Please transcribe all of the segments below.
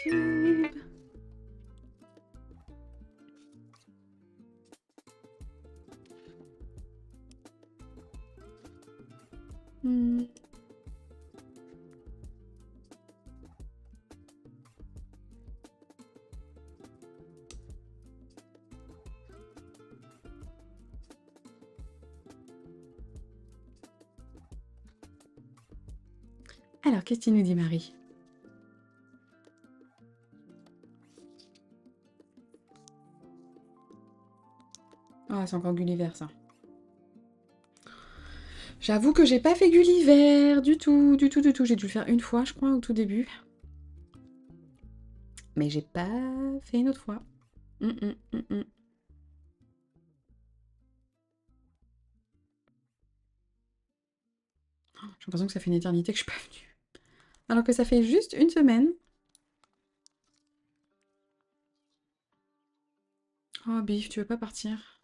YouTube. Hmm. Alors, qu'est-ce qu'il nous dit, Marie? Ah, c'est encore Gulliver, ça. J'avoue que j'ai pas fait Gulliver du tout, du tout, du tout. J'ai dû le faire une fois, je crois, au tout début. Mais j'ai pas fait une autre fois. J'ai l'impression que ça fait une éternité que je suis pas venue. Alors que ça fait juste une semaine. Oh, Biff, tu veux pas partir?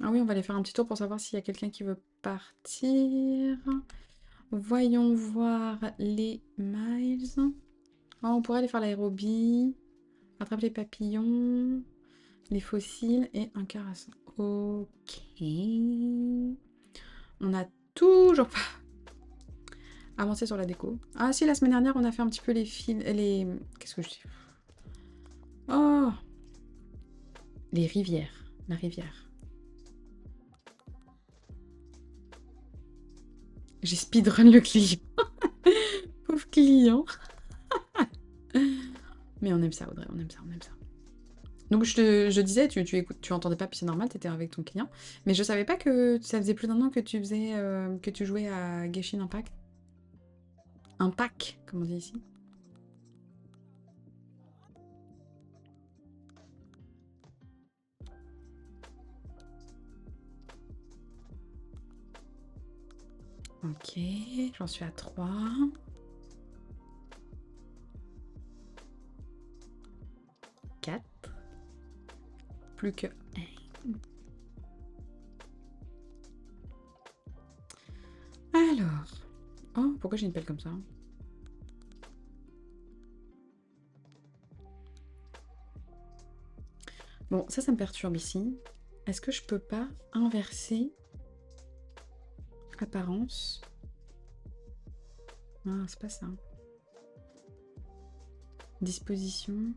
Ah oui, on va aller faire un petit tour pour savoir s'il y a quelqu'un qui veut partir. Voyons voir les miles. Oh, on pourrait aller faire l'aérobie, attraper les papillons, les fossiles et un carasson. Ok. On a toujours pas avancé sur la déco. Ah si, la semaine dernière, on a fait un petit peu les fils... Les... Qu'est-ce que je dis? Oh! Les rivières. La rivière. J'ai speedrun le client. Pauvre client. Mais on aime ça, Audrey, on aime ça, on aime ça. Donc je disais, tu entendais pas, puis c'est normal, t'étais avec ton client. Mais je savais pas que ça faisait plus d'un an que tu faisais, que tu jouais à Genshin Impact. Impact, comme on dit ici. Ok, j'en suis à 3. 4. Plus que 1. Alors. Oh, pourquoi j'ai une pelle comme ça? Bon, ça me perturbe ici. Est-ce que je peux pas inverser apparence? Ah, c'est pas ça. Disposition.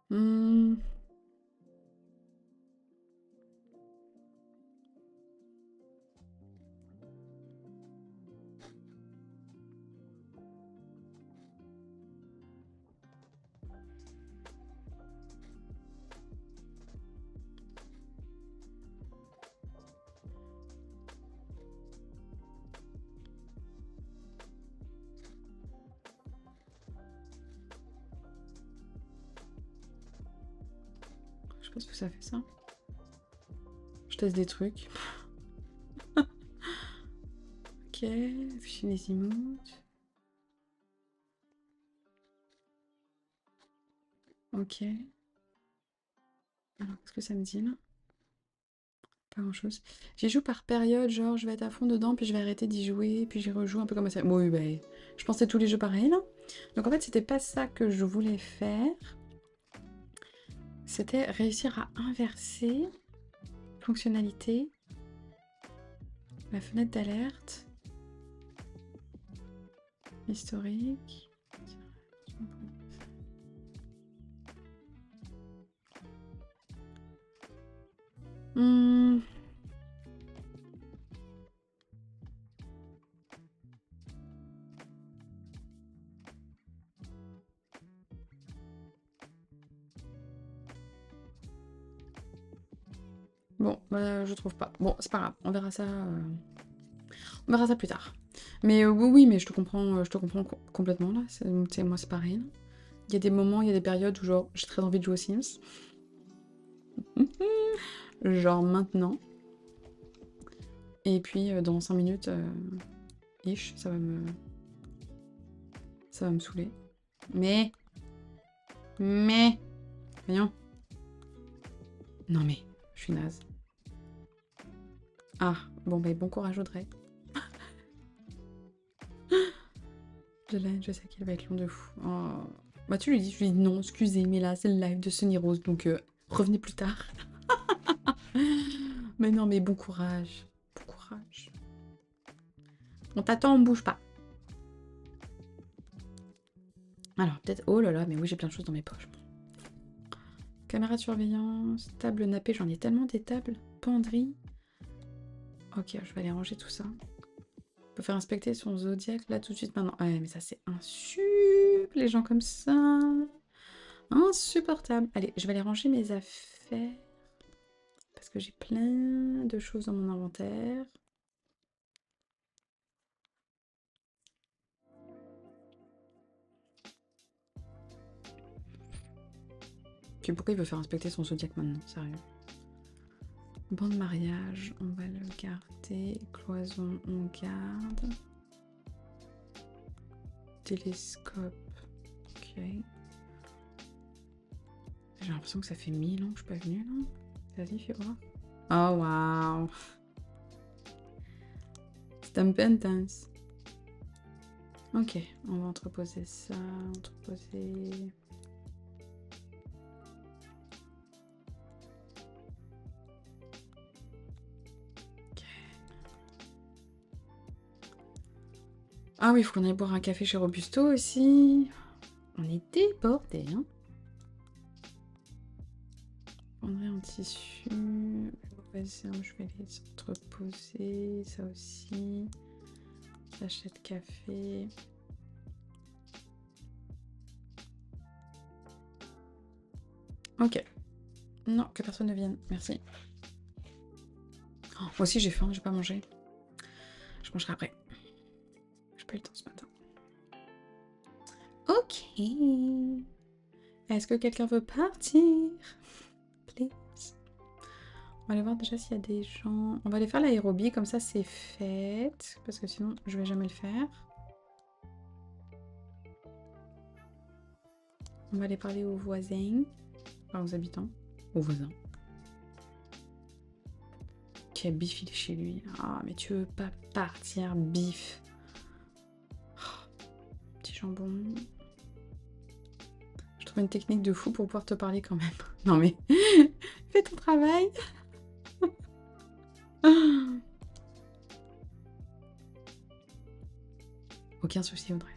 Hmm. Je sais pas ce que ça fait ça. Je teste des trucs. Ok, afficher les emotes. Ok. Alors, qu'est-ce que ça me dit là? Pas grand chose. J'y joue par période, genre je vais être à fond dedans, puis je vais arrêter d'y jouer, puis j'y rejoue un peu comme ça. Bon, oui, bah, je pensais tous les jeux pareils là. Donc en fait, c'était pas ça que je voulais faire. C'était réussir à inverser fonctionnalité, la fenêtre d'alerte, historique. Hmm. Bon, bah, je trouve pas. Bon, c'est pas grave, on verra ça. On verra ça plus tard. Mais oui, oui, mais je te comprends complètement là. Moi, c'est pareil. Là. Il y a des moments, il y a des périodes où genre j'ai très envie de jouer aux Sims. Genre maintenant. Et puis dans 5 minutes, ish, ça va me saouler. Mais, voyons. Non mais, je suis naze. Ah, bon bah bon courage Audrey. Je sais qu'il va être long de fou. Oh. Bah tu lui dis, je lui dis non, excusez, mais là c'est le live de Sunny Rose, donc revenez plus tard. Mais non, mais bon courage. Bon courage. On t'attend, on bouge pas. Alors, peut-être... Oh là là, mais oui, j'ai plein de choses dans mes poches. Caméra de surveillance, table nappée, j'en ai tellement des tables. Penderie. Ok, je vais aller ranger tout ça. On peut faire inspecter son zodiaque là tout de suite maintenant. Ouais, mais ça c'est insup, les gens comme ça. Insupportable. Allez, je vais aller ranger mes affaires. Parce que j'ai plein de choses dans mon inventaire. Puis pourquoi il veut faire inspecter son zodiaque maintenant? Sérieux. Banc de mariage, on va le garder. Cloison, on garde. Télescope, ok. J'ai l'impression que ça fait 1000 ans que je suis pas venue là. Vas-y, fais voir. Oh waouh. C'est un peu intense. Ok, on va entreposer ça, entreposer... Ok. Ah oui, il faut qu'on aille boire un café chez Robusto aussi. On est débordés, hein. Je prendrai en tissu. Je vais les entreposer. Ça aussi. Sachet de café. Ok. Non, que personne ne vienne. Merci. Oh, moi aussi j'ai faim, j'ai pas mangé. Je mangerai après. J'ai pas eu le temps ce matin. Ok. Est-ce que quelqu'un veut partir? Please. On va aller voir déjà s'il y a des gens. On va aller faire l'aérobie, comme ça c'est fait. Parce que sinon je vais jamais le faire. On va aller parler aux voisins. Enfin aux habitants. Aux voisins. Qui a Biff, il est chez lui. Ah mais tu veux pas partir, Biff. Oh, petit jambon. Je trouve une technique de fou pour pouvoir te parler quand même. Non mais, fais ton travail. Aucun souci, Audrey.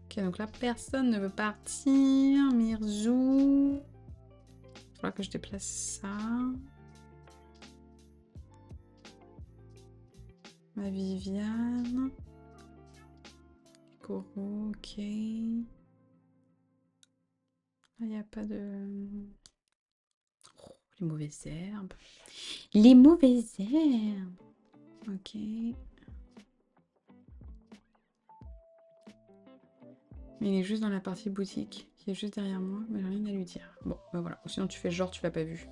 Ok, donc là, personne ne veut partir. Mirzou. Il faudra que je déplace ça. Ma Viviane. Koro, ok. Là, il n'y a pas de... Oh, les mauvaises herbes. Les mauvaises herbes. Ok. Mais il est juste dans la partie boutique, qui est juste derrière moi, mais j'ai rien à lui dire. Bon, bah voilà. Ou sinon tu fais genre tu l'as pas vu.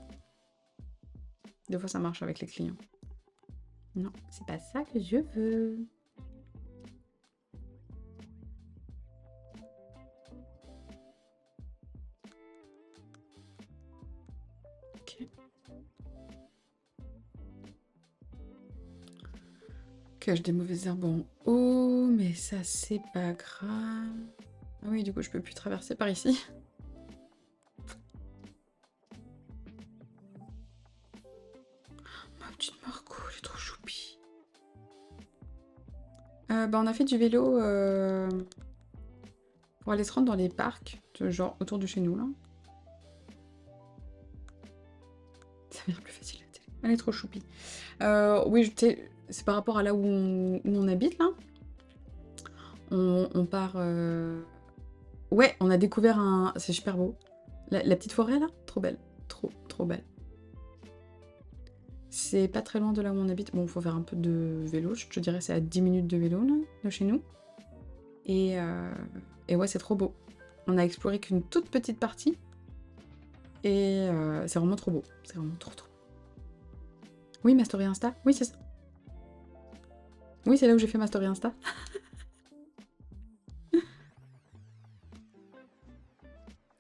Des fois ça marche avec les clients. Non, c'est pas ça que je veux. Ok. Que j'ai des mauvaises herbes en haut, mais ça c'est pas grave. Ah oui, du coup je peux plus traverser par ici. Ma petite Marco, elle est trop choupie. Bah on a fait du vélo pour aller se rendre dans les parcs, genre autour de chez nous là. Ça va être plus facile la télé. Elle est trop choupie. Oui, c'est par rapport à là où on habite là. On part... Ouais, on a découvert un... C'est super beau. La petite forêt là, trop belle. Trop, trop belle. C'est pas très loin de là où on habite. Bon, faut faire un peu de vélo. Je te dirais c'est à 10 minutes de vélo là, de chez nous. Et ouais, c'est trop beau. On a exploré qu'une toute petite partie. Et c'est vraiment trop beau. C'est vraiment trop trop. Oui, ma story Insta. Oui, c'est ça. Oui, c'est là où j'ai fait ma story Insta.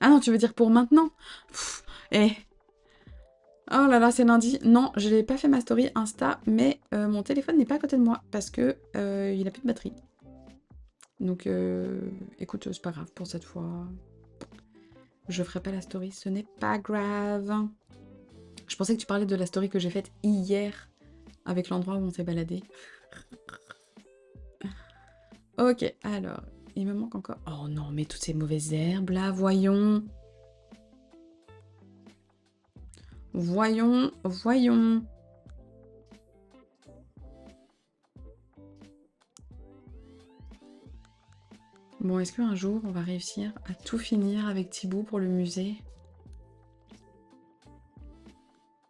Ah non, tu veux dire pour maintenant? Pff, eh. Oh là là, c'est lundi. Non, je n'ai pas fait ma story Insta, mais mon téléphone n'est pas à côté de moi parce que il a plus de batterie. Donc, écoute, c'est pas grave pour cette fois. Je ferai pas la story, ce n'est pas grave. Je pensais que tu parlais de la story que j'ai faite hier avec l'endroit où on s'est baladé. Ok, alors, il me manque encore... Oh non, mais toutes ces mauvaises herbes là, voyons. Voyons, voyons. Bon, est-ce qu'un jour, on va réussir à tout finir avec Thibaut pour le musée?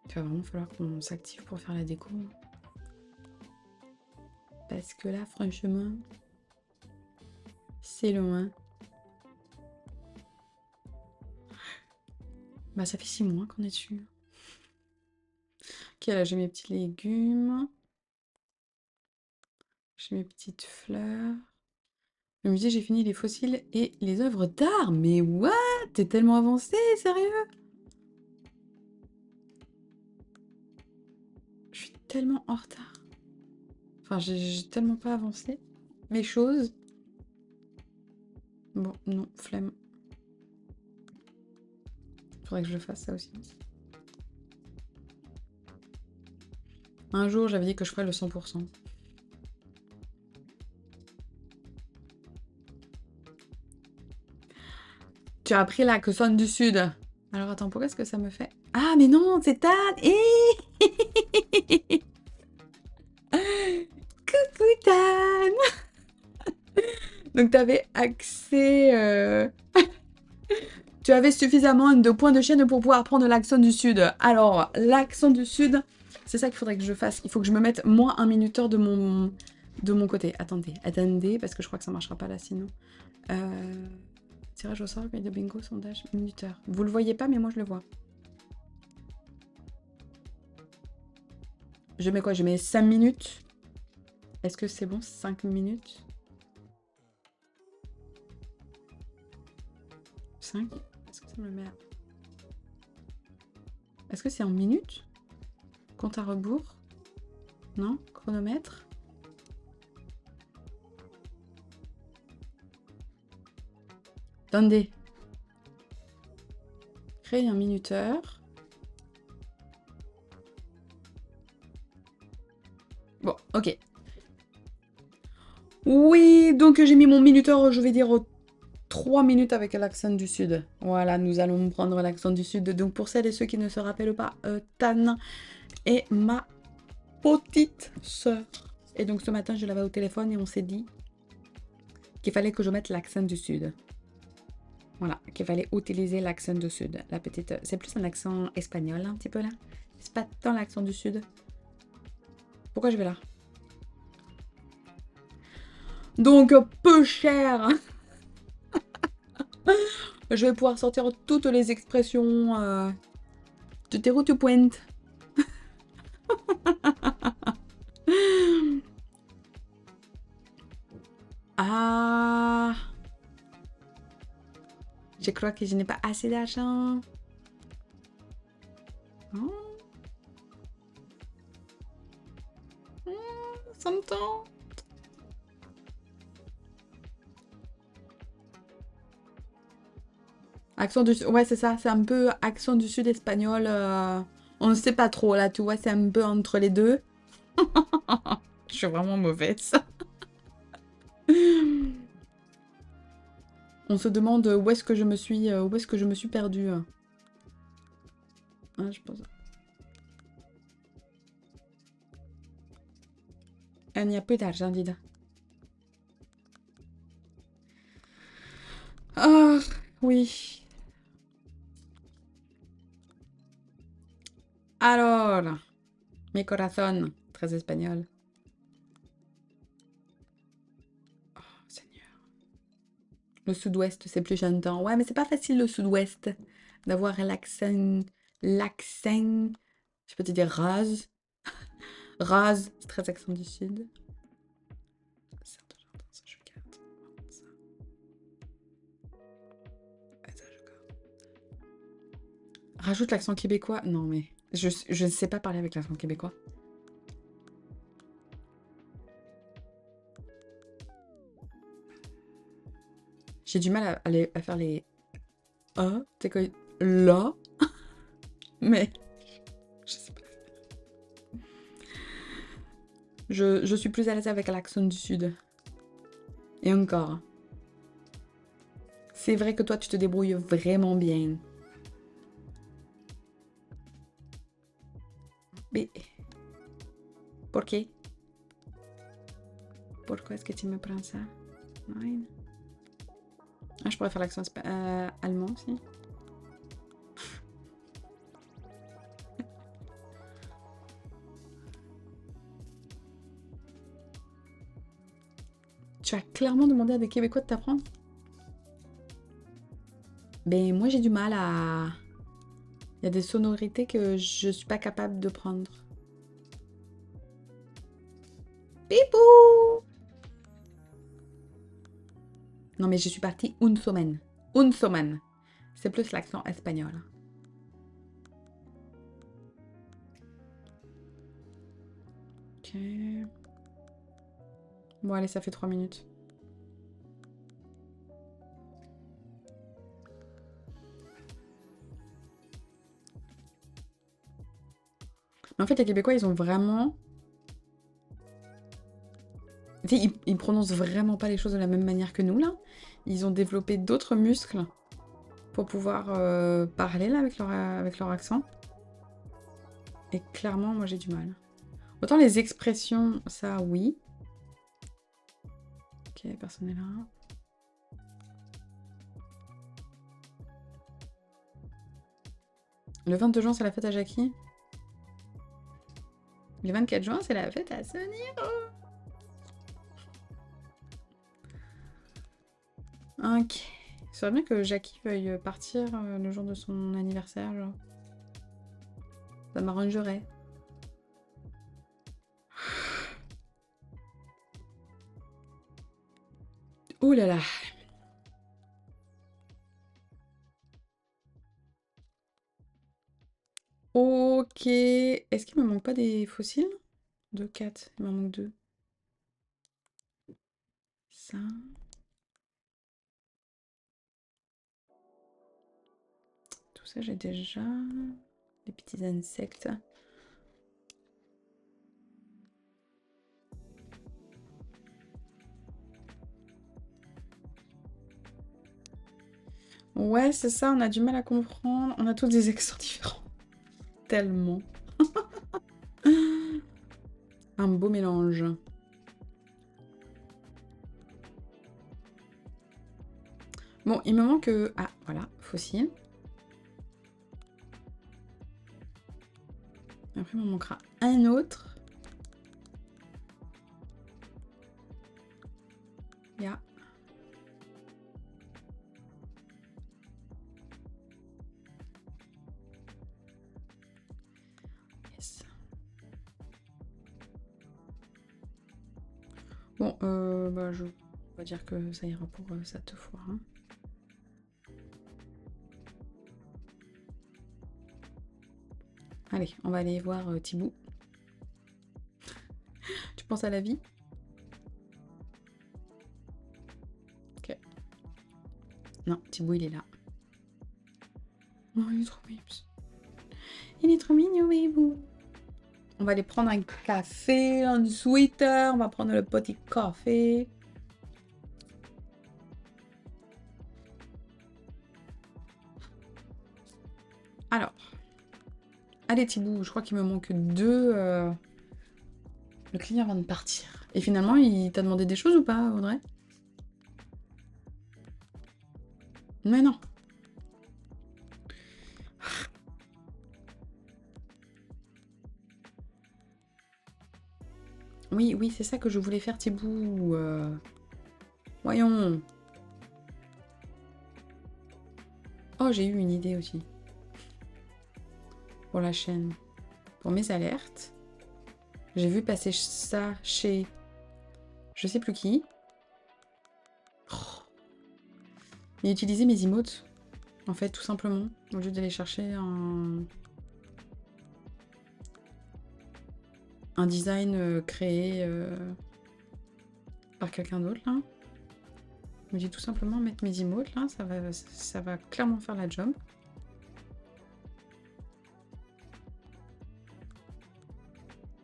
Il va vraiment falloir qu'on s'active pour faire la déco. Parce que là, franchement, c'est loin. Bah, ça fait 6 mois qu'on est dessus. Ok, là, j'ai mes petits légumes. J'ai mes petites fleurs. Le musée, j'ai fini les fossiles et les œuvres d'art. Mais what? T'es tellement avancé, sérieux? Je suis tellement en retard. Enfin, j'ai tellement pas avancé mes choses. Bon, non, flemme. Faudrait que je fasse ça aussi. Un jour, j'avais dit que je ferais le 100%. Tu as appris l'accent du Sud. Alors attends, pourquoi est-ce que ça me fait... Ah, mais non, c'est Tan. Coucou Tan. Donc t'avais accès... Tu avais suffisamment de points de chaîne pour pouvoir prendre l'accent du Sud. Alors, l'accent du Sud, c'est ça qu'il faudrait que je fasse. Il faut que je me mette moi un minuteur de mon côté. Attendez, parce que je crois que ça marchera pas là sinon. Tirage au sort, de bingo, sondage, minuteur. Vous le voyez pas, mais moi je le vois. Je mets quoi? Je mets 5 minutes. Est-ce que c'est bon, 5 minutes? 5? Est-ce que ça me met à... Est-ce que c'est en minutes? Compte à rebours? Non? Chronomètre? Attendez. Créer un minuteur. Bon, ok. Oui, donc j'ai mis mon minuteur, je vais dire 3 minutes avec l'accent du Sud. Voilà, nous allons prendre l'accent du Sud. Donc pour celles et ceux qui ne se rappellent pas, Tan est ma petite sœur. Et donc ce matin, je l'avais au téléphone et on s'est dit qu'il fallait que je mette l'accent du Sud. Voilà, qu'il fallait utiliser l'accent du Sud. La petite, c'est plus un accent espagnol, un petit peu là. C'est pas tant l'accent du Sud. Pourquoi je vais là? Donc peu cher. Je vais pouvoir sortir toutes les expressions de terreau to pointe. Ah, je crois que je n'ai pas assez d'argent. Oh. Ça me tente. Accent du Sud, ouais, c'est ça, c'est un peu accent du Sud espagnol. On ne sait pas trop là, tu vois, c'est un peu entre les deux. Je suis vraiment mauvaise. On se demande où est-ce que je me suis perdue. Ah, je pense. Il n'y a plus d'argent, Dida. Ah, oui. Alors, mi corazón, très espagnol. Oh, Seigneur. Le sud-ouest, c'est plus chantant. Ouais, mais c'est pas facile le sud-ouest d'avoir l'accent. L'accent. Je peux te dire rase. Rase, c'est très accent du sud. Certes, j'entends ça, je garde. Ça. Ouais, ça, je garde. Rajoute l'accent québécois. Non, mais je ne sais pas parler avec l'accent québécois. J'ai du mal à faire les A. T'es quoi? Là. Mais je sais pas. Je suis plus à l'aise avec l'accent du sud. Et encore. C'est vrai que toi, tu te débrouilles vraiment bien. Mais... Pourquoi? Pourquoi est-ce que tu me prends ça? Nein. Ah, je pourrais faire l'accent allemand aussi. Tu as clairement demandé à des Québécois de t'apprendre? Ben, moi, j'ai du mal à... Il y a des sonorités que je suis pas capable de prendre. Pipou! Non, mais je suis partie une semaine. Une semaine. C'est plus l'accent espagnol. Ok. Bon, allez, ça fait 3 minutes. Mais en fait, les Québécois, ils ont vraiment... Tu sais, ils prononcent vraiment pas les choses de la même manière que nous, là. Ils ont développé d'autres muscles pour pouvoir parler, là, avec leur accent. Et clairement, moi, j'ai du mal. Autant les expressions, ça, oui. Ok, personne n'est là. Le 22 juin, c'est la fête à Jackie. Le 24 juin, c'est la fête à Soniro. Ok. Ce serait bien que Jackie veuille partir le jour de son anniversaire, genre. Ça m'arrangerait. Ouh là là. Ok. Est-ce qu'il me manque pas des fossiles? 2, 4. Il m'en manque 2. Ça. Tout ça, j'ai déjà. Les petits insectes. Ouais, c'est ça, on a du mal à comprendre. On a tous des accents différents. Tellement. Un beau mélange. Bon, il me manque... Ah, voilà, fossile. Après, il m'en manquera un autre. Yeah. Yes. Bon, bah, je vais dire que ça ira pour cette fois. Hein. Allez, on va aller voir Thibaut. Tu penses à la vie? Ok. Non, Thibaut, il est là. Oh, il est trop mignon. Il est trop mignon, Bibou. On va aller prendre un café, un sweater. On va prendre le petit café. Alors. Allez, Thibaut, je crois qu'il me manque 2. Le client vient de partir. Et finalement, il t'a demandé des choses ou pas, Audrey? Mais non. Oui, oui, c'est ça que je voulais faire, Thibaut. Voyons. Oh, j'ai eu une idée aussi. Pour la chaîne. Pour mes alertes. J'ai vu passer ça chez... Je sais plus qui. Oh. Et utiliser mes emotes. En fait, tout simplement, au lieu d'aller chercher un design créé par quelqu'un d'autre, là. Je me dis tout simplement mettre mes emotes, là, ça va clairement faire la job.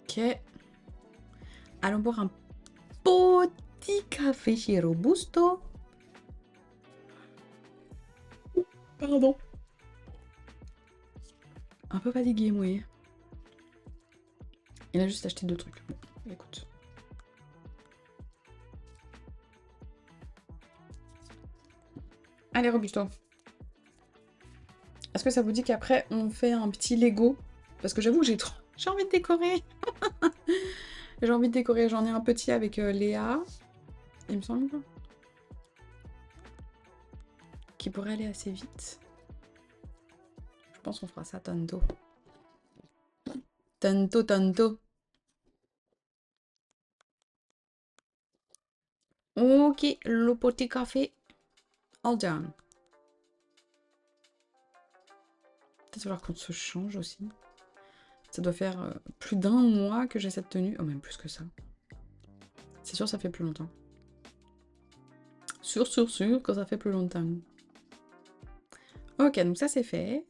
Ok. Allons boire un petit café chez Robusto. Pardon. Un peu fatigué, oui. Il a juste acheté 2 trucs. Bon, écoute. Allez, Robusto. Est-ce que ça vous dit qu'après, on fait un petit Lego? Parce que j'avoue que j'ai envie de décorer. J'ai envie de décorer. J'en ai un petit avec Léa. Il me semble. Qui pourrait aller assez vite. Je pense qu'on fera ça tantôt. Tantôt. Ok, le petit café. All done. Peut-être falloir qu'on se change aussi. Ça doit faire plus d'1 mois que j'ai cette tenue. Oh, même plus que ça. C'est sûr, ça fait plus longtemps. Sûr que ça fait plus longtemps. Ok, donc ça c'est fait.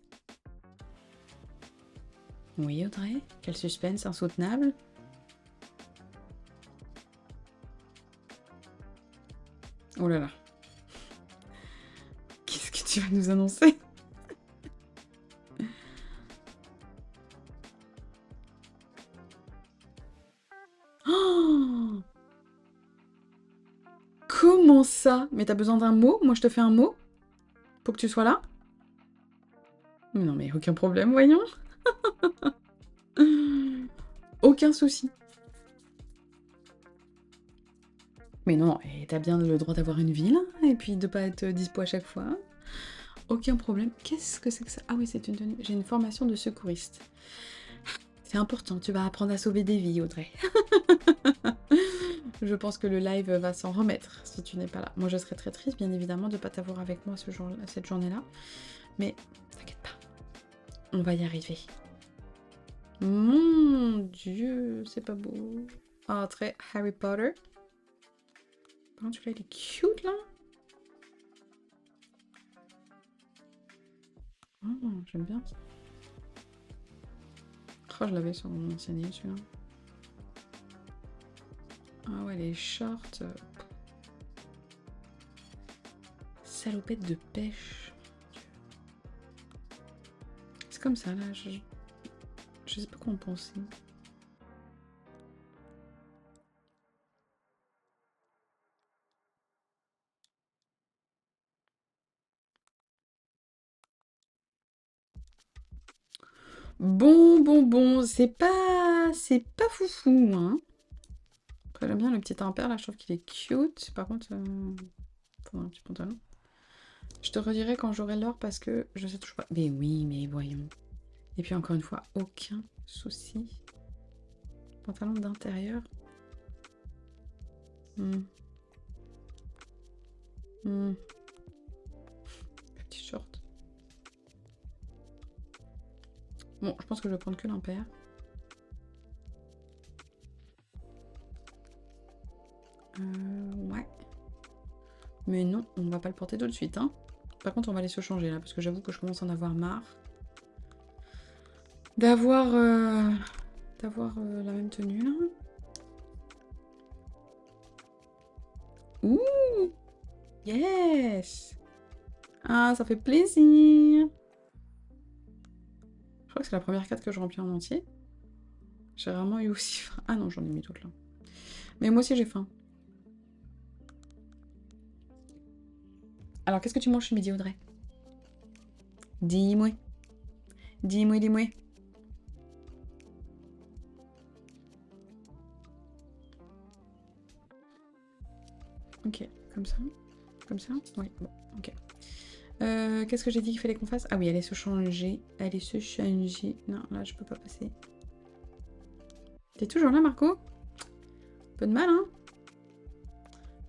Oui, Audrey. Quel suspense insoutenable. Oh là là. Qu'est-ce que tu vas nous annoncer? Oh, comment ça? Mais t'as besoin d'un mot? Moi je te fais un mot? Pour que tu sois là? Mais non mais aucun problème, voyons. Aucun souci. Mais non, et t'as bien le droit d'avoir une ville, et puis de pas être dispo à chaque fois. Aucun problème. Qu'est-ce que c'est que ça? Ah oui, c'est une tenue. J'ai une formation de secouriste. C'est important, tu vas apprendre à sauver des vies, Audrey. Je pense que le live va s'en remettre si tu n'es pas là. Moi, je serais très triste, bien évidemment, de ne pas t'avoir avec moi cette journée-là. Mais t'inquiète pas, on va y arriver. Mon Dieu, c'est pas beau. Ah, très Harry Potter. Par contre, celui-là, il est cute, là. Oh, j'aime bien ça. Oh, je l'avais sur mon ancien celui-là. Ah ouais, les shorts. Salopette de pêche. C'est comme ça, là. Je sais pas quoi en penser. Bon, c'est pas foufou, hein. Après, j'aime bien le petit impair, là, je trouve qu'il est cute. Par contre, faudra un petit pantalon. Je te redirai quand j'aurai l'heure parce que je sais toujours pas. Mais oui, mais voyons. Et puis encore une fois, aucun souci. Pantalon d'intérieur. Petit short. Bon, je pense que je vais prendre que l'impair. Ouais. Mais non, on va pas le porter tout de suite, hein. Par contre, on va aller se changer là, parce que j'avoue que je commence à en avoir marre. D'avoir la même tenue, là. Ouh! Yes! Ah, ça fait plaisir! Je crois que c'est la première carte que je remplis en entier. J'ai vraiment eu aussi faim. Ah non, j'en ai mis d'autres là. Mais moi aussi j'ai faim. Alors, qu'est-ce que tu manges ce midi, Audrey? Dis-moi. Dis-moi. Ok, comme ça. Comme ça? Oui, bon, ok. Qu'est-ce que j'ai dit qu'il fallait qu'on fasse? Ah oui, aller se changer. Aller se changer. Non, là, je peux pas passer. T'es toujours là, Marco? Peu de mal, hein?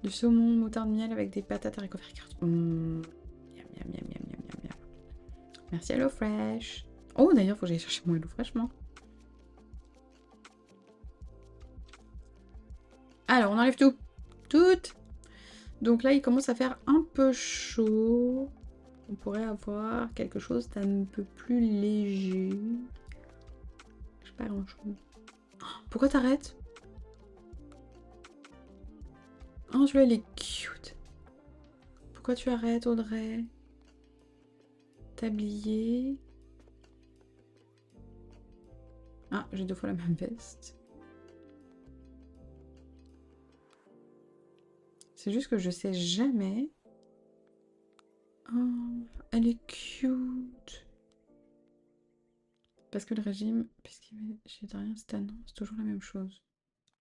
Du saumon, moutarde, miel avec des patates haricots verts. Miam. Merci HelloFresh. Oh, d'ailleurs, faut que j'aille chercher mon HelloFresh, moi. Alors, on enlève tout. Tout. Donc là, il commence à faire un peu chaud. On pourrait avoir quelque chose d'un peu plus léger. Je sais pas grand-chose. Pourquoi t'arrêtes? Oh, celui-là, il est cute. Pourquoi tu arrêtes, Audrey? Tablier. Ah, j'ai 2 fois la même veste. C'est juste que je sais jamais. Oh, elle est cute. Parce que le régime, puisqu'il est végétarien, c'est non, c'est toujours la même chose.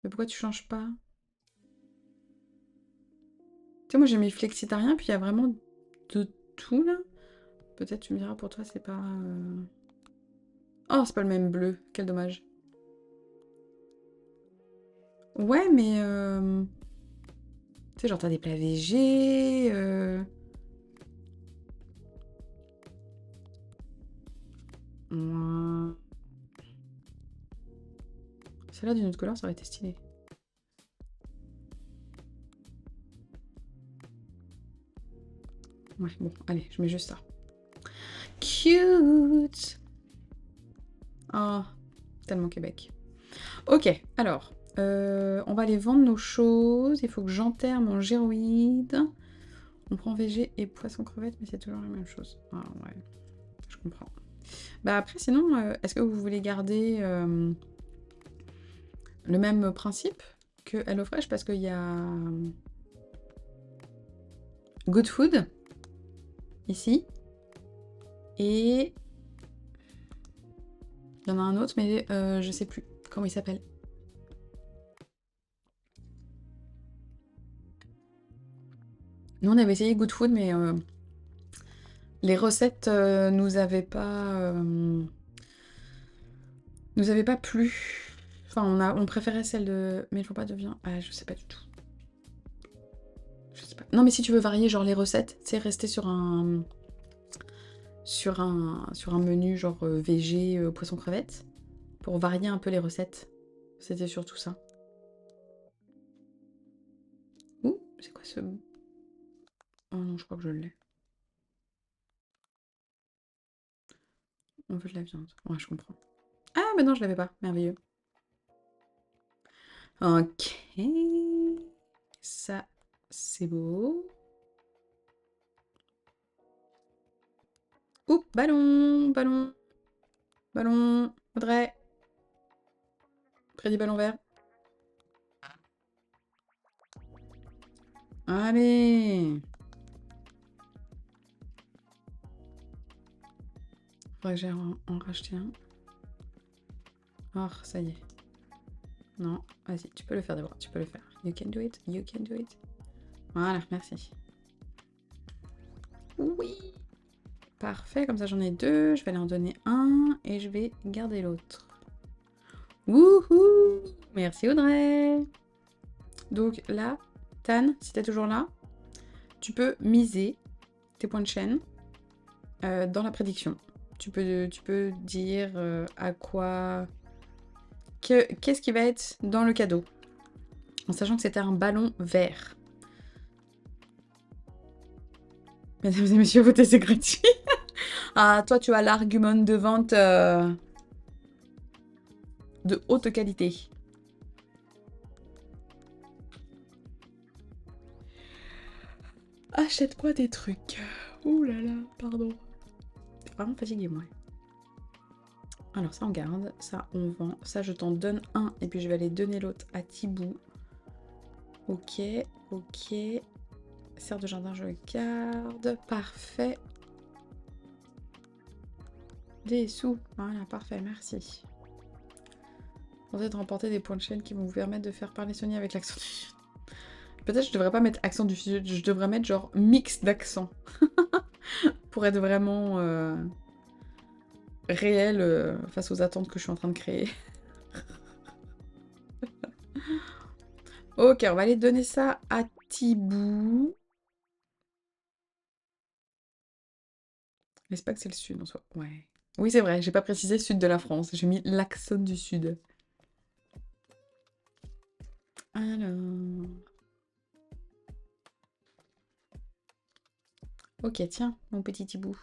Mais pourquoi tu changes pas? Tu sais, moi j'ai mis flexitarien, puis il y a vraiment de tout là. Peut-être tu me diras pour toi, c'est pas. Oh, c'est pas le même bleu, quel dommage. Ouais, mais. Tu sais, genre t'as des plats végés. Ouais. Celle-là d'une autre couleur, ça aurait été stylé. Ouais, bon, allez, je mets juste ça. Cute! Oh, tellement Québec. Ok, alors, on va aller vendre nos choses. Il faut que j'enterre mon géroïde. On prend VG et poisson crevette, mais c'est toujours la même chose. Ah ouais, je comprends. Bah après, sinon, est-ce que vous voulez garder le même principe que HelloFresh? Parce qu'il y a Good Food, ici. Et il y en a un autre, mais je sais plus comment il s'appelle. Nous, on avait essayé Good Food, mais les recettes nous avaient pas plu. Enfin, on préférait celle de... Mais il faut pas de viande. Ah, je sais pas du tout. Je sais pas. Non, mais si tu veux varier, genre les recettes, c'est rester sur un... Sur un menu genre VG, poisson crevette. Pour varier un peu les recettes. C'était surtout ça. Ouh, c'est quoi ce... Oh non, je crois que je l'ai. On veut de la viande. Ouais, je comprends. Ah, mais non, je l'avais pas. Merveilleux. Ok. Ça, c'est beau. Ouh, ballon, ballon, ballon. Audrey. Près du ballon vert. Allez. Faudrait que j'aille en racheter un. Oh, ça y est. Non, vas-y, tu peux le faire d'abord, tu peux le faire. You can do it, you can do it. Voilà, merci. Oui. Parfait, comme ça j'en ai 2. Je vais aller en donner un et je vais garder l'autre. Wouhou! Merci Audrey. Donc là, Tan, si t'es toujours là, tu peux miser tes points de chaîne dans la prédiction. Tu peux dire à quoi... Qu'est-ce qui va être dans le cadeau, en sachant que c'était un ballon vert. Mesdames et messieurs, votez, c'est gratuit. Ah, toi, tu as l'argument de vente de haute qualité. Achète-moi des trucs. Ouh là là, pardon. T'es vraiment fatiguée, moi. Alors ça, on garde. Ça, on vend. Ça, je t'en donne un. Et puis, je vais aller donner l'autre à Thibou. Ok, ok. Serre de jardin, je garde. Parfait. Des sous. Voilà, parfait, merci. Peut-être remporter des points de chaîne qui vont vous permettre de faire parler Sonia avec l'accent du sud. Peut-être je devrais pas mettre accent du sud, je devrais mettre genre mix d'accents. Pour être vraiment réel face aux attentes que je suis en train de créer. Ok, on va aller donner ça à Thibou. Mais c'est pas que c'est le sud en soi. Ouais. Oui, c'est vrai, j'ai pas précisé sud de la France. J'ai mis l'accent du sud. Alors... Ok, tiens, mon petit hibou.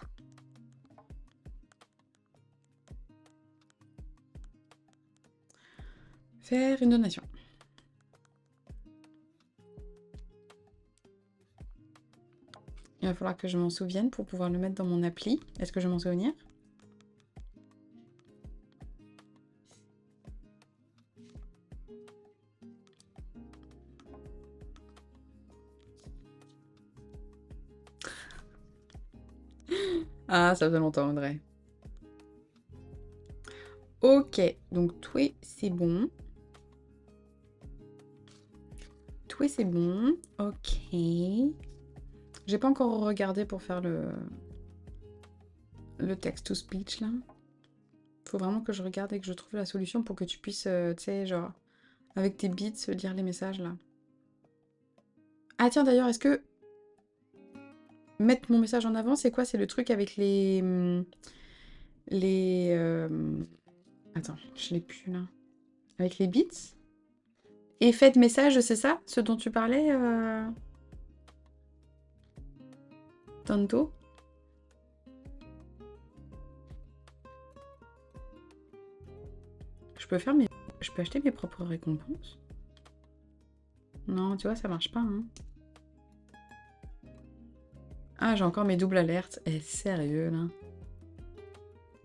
Faire une donation. Il va falloir que je m'en souvienne pour pouvoir le mettre dans mon appli. Est-ce que je vais m'en souvenir? Ah, ça fait longtemps, Audrey. Ok, donc toi, c'est bon. Toi, c'est bon. Ok. J'ai pas encore regardé pour faire le text-to-speech, là. Faut vraiment que je regarde et que je trouve la solution pour que tu puisses, tu sais, genre, avec tes bits, lire les messages, là. Ah tiens, d'ailleurs, est-ce que mettre mon message en avant, c'est quoi? C'est le truc avec les... Les... Attends, je l'ai plus, là. Avec les bits? Effet de message, c'est ça? Ce dont tu parlais, tantôt? Je peux faire mes... Je peux acheter mes propres récompenses? Non, tu vois, ça marche pas, hein. Ah, j'ai encore mes doubles alertes. Eh, sérieux, là.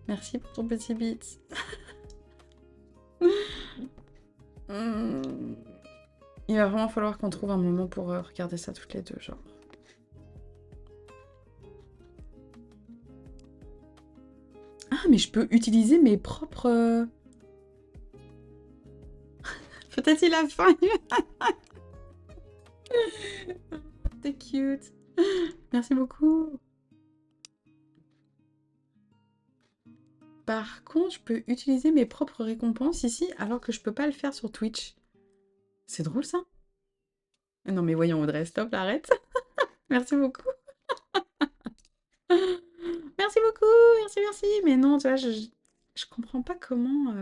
Merci pour ton petit bit. Hmm. Il va vraiment falloir qu'on trouve un moment pour regarder ça toutes les deux, genre. Ah, mais je peux utiliser mes propres... Peut-être il a faim. T'es cute. Merci beaucoup. Par contre, je peux utiliser mes propres récompenses ici, alors que je peux pas le faire sur Twitch. C'est drôle, ça. Non, mais voyons, Audrey, stop, arrête. Merci beaucoup. Merci beaucoup, merci, merci. Mais non, tu vois, je comprends pas comment...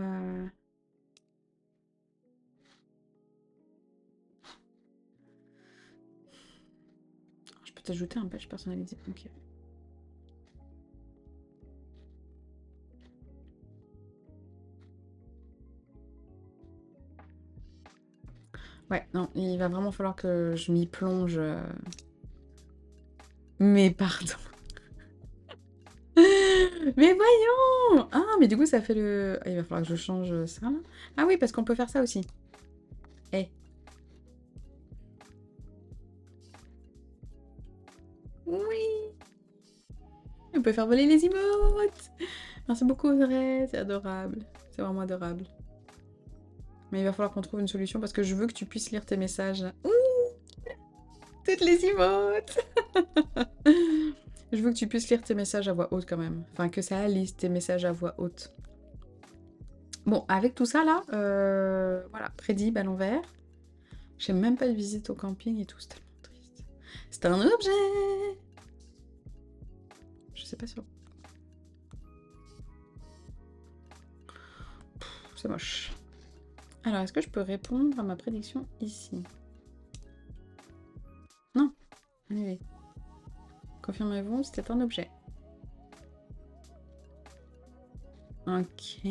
Je peux t'ajouter un badge personnalisé. Ok. Ouais, non, il va vraiment falloir que je m'y plonge. Mais pardon. Mais voyons! Ah, mais du coup, ça fait le... Ah, il va falloir que je change ça, là. Ah oui, parce qu'on peut faire ça aussi. Eh. Oui! On peut faire voler les emotes! Merci beaucoup, Audrey. C'est adorable. C'est vraiment adorable. Mais il va falloir qu'on trouve une solution parce que je veux que tu puisses lire tes messages. Ouh! Toutes les emotes! Je veux que tu puisses lire tes messages à voix haute quand même. Enfin, que ça lise tes messages à voix haute. Bon, avec tout ça là, voilà, prédit ballon vert. J'ai même pas de visite au camping et tout, c'est tellement triste. C'est un objet! Je sais pas si... C'est moche. Alors, est-ce que je peux répondre à ma prédiction ici? Non. Annulé. Confirmez-vous, c'était un objet. Ok.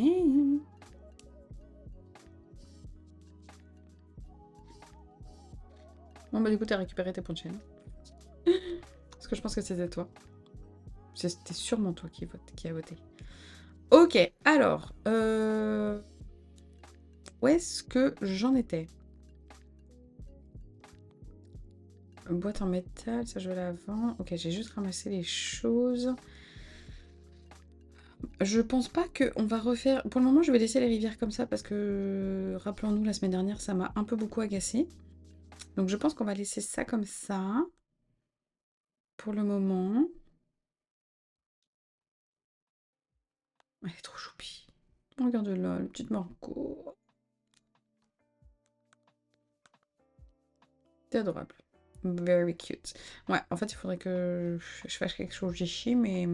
Bon bah du coup, t'as récupéré tes points de chaîne. Parce que je pense que c'était toi. C'était sûrement toi qui a voté. Ok, alors... Où est-ce que j'en étais? Boîte en métal, ça je vais l'avant. Ok, j'ai juste ramassé les choses. Je pense pas qu'on va refaire... Pour le moment, je vais laisser les rivières comme ça parce que, rappelons-nous, la semaine dernière, ça m'a un peu beaucoup agacé. Donc je pense qu'on va laisser ça comme ça pour le moment. Elle est trop choupie. Regarde-la, le petit Margot. T'es adorable. Very cute. Ouais, en fait, il faudrait que je fasse quelque chose ici, mais...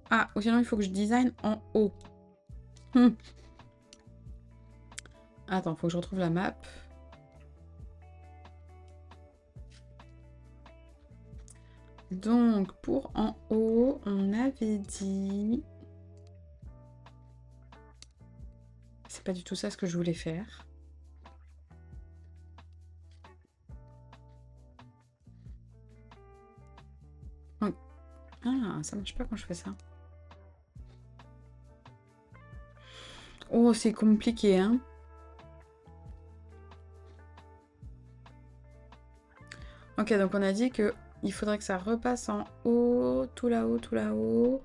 Ah, ou sinon il faut que je design en haut. Hmm. Attends, faut que je retrouve la map. Donc, pour en haut, on avait dit... C'est pas du tout ça ce que je voulais faire. Oh. Ah, ça marche pas quand je fais ça. Oh, c'est compliqué, hein. Ok, donc on a dit que il faudrait que ça repasse en haut, tout là-haut, tout là-haut.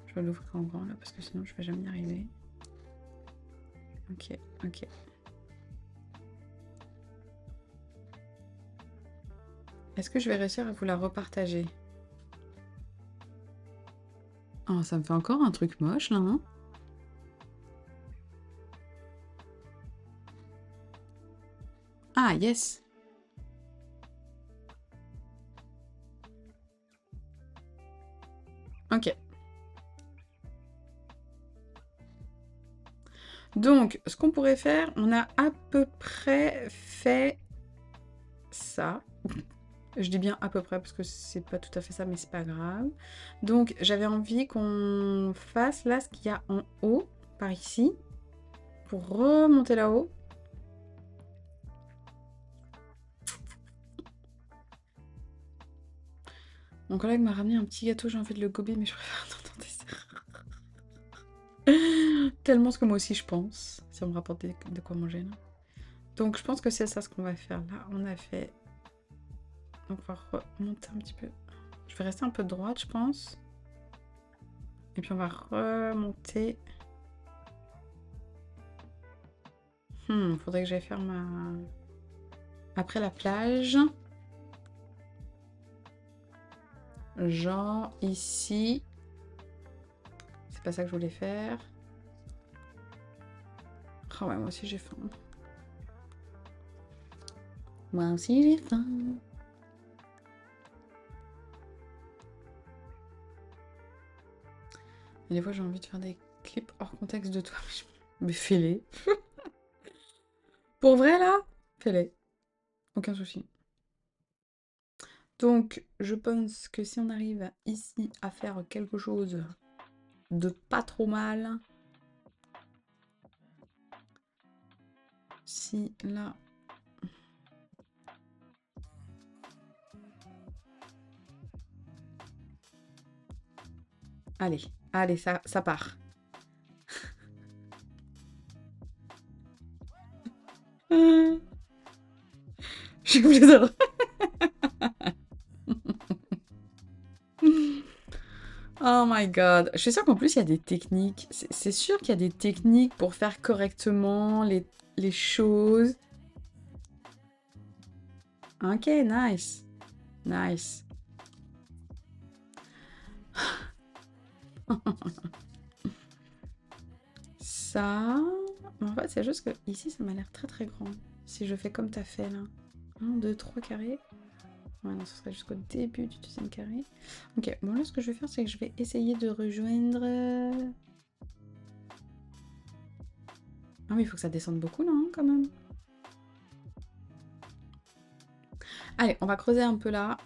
Je vais l'ouvrir en grand là parce que sinon je vais jamais y arriver. Ok, ok. Est-ce que je vais réussir à vous la repartager? Oh, ça me fait encore un truc moche là, hein? Ah, yes! Ok. Donc, ce qu'on pourrait faire, on a à peu près fait ça. Je dis bien à peu près parce que c'est pas tout à fait ça, mais c'est pas grave. Donc, j'avais envie qu'on fasse là ce qu'il y a en haut, par ici, pour remonter là-haut. Mon collègue m'a ramené un petit gâteau, j'ai envie de le gober, mais je préfère attendre dessert. Tellement ce que moi aussi je pense, si on me rapporte de quoi manger là. Donc je pense que c'est ça ce qu'on va faire là. On a fait... Donc on va remonter un petit peu. Je vais rester un peu droite, je pense. Et puis on va remonter. Faudrait que j'aille faire ma... Après la plage. Genre ici. C'est pas ça que je voulais faire. Oh ouais, moi aussi j'ai faim. Moi aussi j'ai faim. Et des fois j'ai envie de faire des clips hors contexte de toi. Mais fais-les. Pour vrai là, fais-les. Aucun souci. Donc je pense que si on arrive ici à faire quelque chose de pas trop mal. Si là... Allez, allez, ça part. Je suis complètement... Oh my god. Je suis sûre qu'en plus, il y a des techniques. C'est sûr qu'il y a des techniques pour faire correctement les choses. Ok, nice. Nice. Ça... En fait, c'est juste que ici, ça m'a l'air très très grand. Si je fais comme t'as fait là. 1, 2, 3 carrés. Ouais, non, ce serait jusqu'au début du deuxième carré. Ok, bon là, ce que je vais faire, c'est que je vais essayer de rejoindre... Ah mais il faut que ça descende beaucoup là, hein, quand même. Allez, on va creuser un peu là.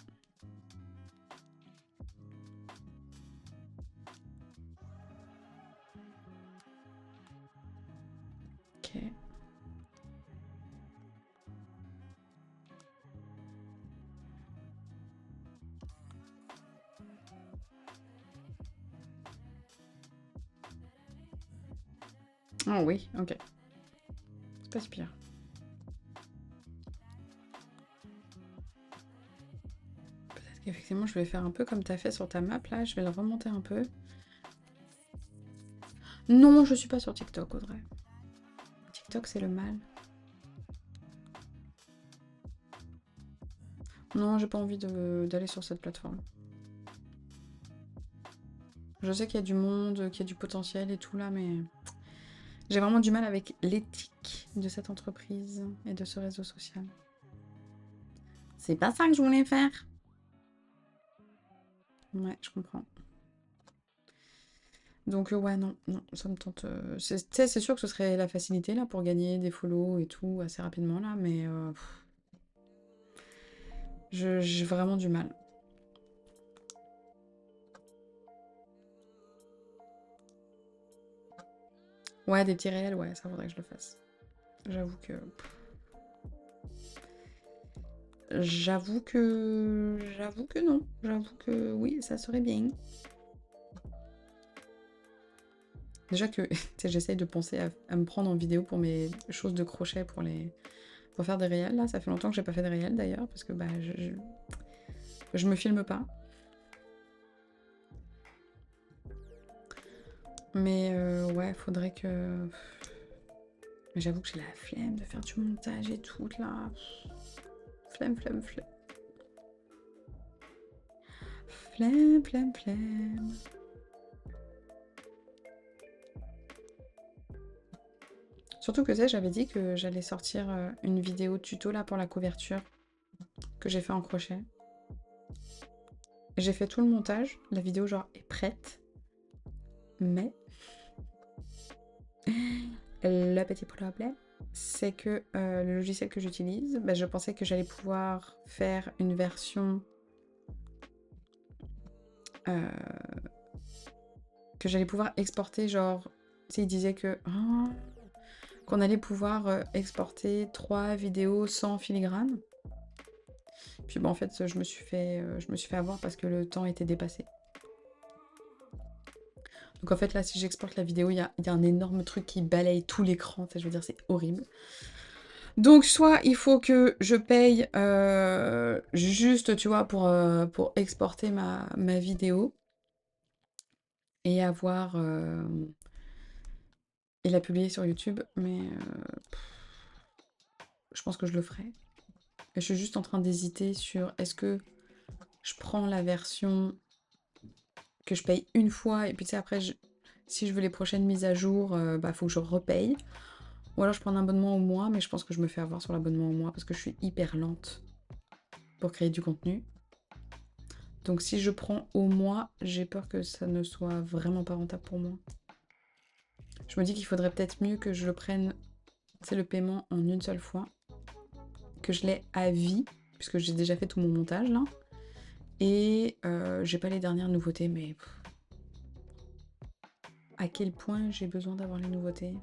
Ok. Oh oui, ok. C'est pas si pire. Peut-être qu'effectivement, je vais faire un peu comme tu as fait sur ta map là. Je vais le remonter un peu. Non, je suis pas sur TikTok, Audrey. TikTok, c'est le mal. Non, j'ai pas envie d'aller sur cette plateforme. Je sais qu'il y a du monde, qu'il y a du potentiel et tout là, mais j'ai vraiment du mal avec l'éthique de cette entreprise et de ce réseau social. C'est pas ça que je voulais faire. Ouais, je comprends. Donc ouais, non, non, ça me tente. Tu sais, c'est sûr que ce serait la facilité là pour gagner des follow et tout assez rapidement là, mais j'ai vraiment du mal. Ouais, des petits réels, ouais, ça faudrait que je le fasse. J'avoue que. J'avoue que non. J'avoue que oui, ça serait bien. Déjà que tu sais, j'essaye de penser à me prendre en vidéo pour mes choses de crochet pour faire des réels. Là, ça fait longtemps que j'ai pas fait de réels d'ailleurs, parce que bah je me filme pas. Mais ouais, faudrait que. Mais j'avoue que j'ai la flemme de faire du montage et tout là. Flemme, flemme, flemme. Flemme, flemme, flemme. Surtout que tu sais, j'avais dit que j'allais sortir une vidéo tuto là pour la couverture que j'ai fait en crochet. J'ai fait tout le montage, la vidéo genre est prête, mais le petit problème, c'est que le logiciel que j'utilise, bah, je pensais que j'allais pouvoir faire une version euh, que j'allais pouvoir exporter, genre, tu sais, il disait que qu'on allait pouvoir exporter 3 vidéos sans filigrane. Puis bon, en fait, je me suis fait avoir parce que le temps était dépassé. Donc en fait, là, si j'exporte la vidéo, il y a un énorme truc qui balaye tout l'écran. Je veux dire, c'est horrible. Donc soit il faut que je paye juste, tu vois, pour exporter ma vidéo et avoir... et la publier sur YouTube, mais je pense que je le ferai. Et je suis juste en train d'hésiter sur est-ce que je prends la version que je paye une fois et puis tu sais après si je veux les prochaines mises à jour, bah faut que je repaye. Ou alors je prends un abonnement au mois, mais je pense que je me fais avoir sur l'abonnement au mois parce que je suis hyper lente pour créer du contenu. Donc si je prends au mois, j'ai peur que ça ne soit vraiment pas rentable pour moi. Je me dis qu'il faudrait peut-être mieux que je le prenne, c'est le paiement en une seule fois, que je l'ai à vie, puisque j'ai déjà fait tout mon montage là. Et j'ai pas les dernières nouveautés, mais à quel point j'ai besoin d'avoir les nouveautés.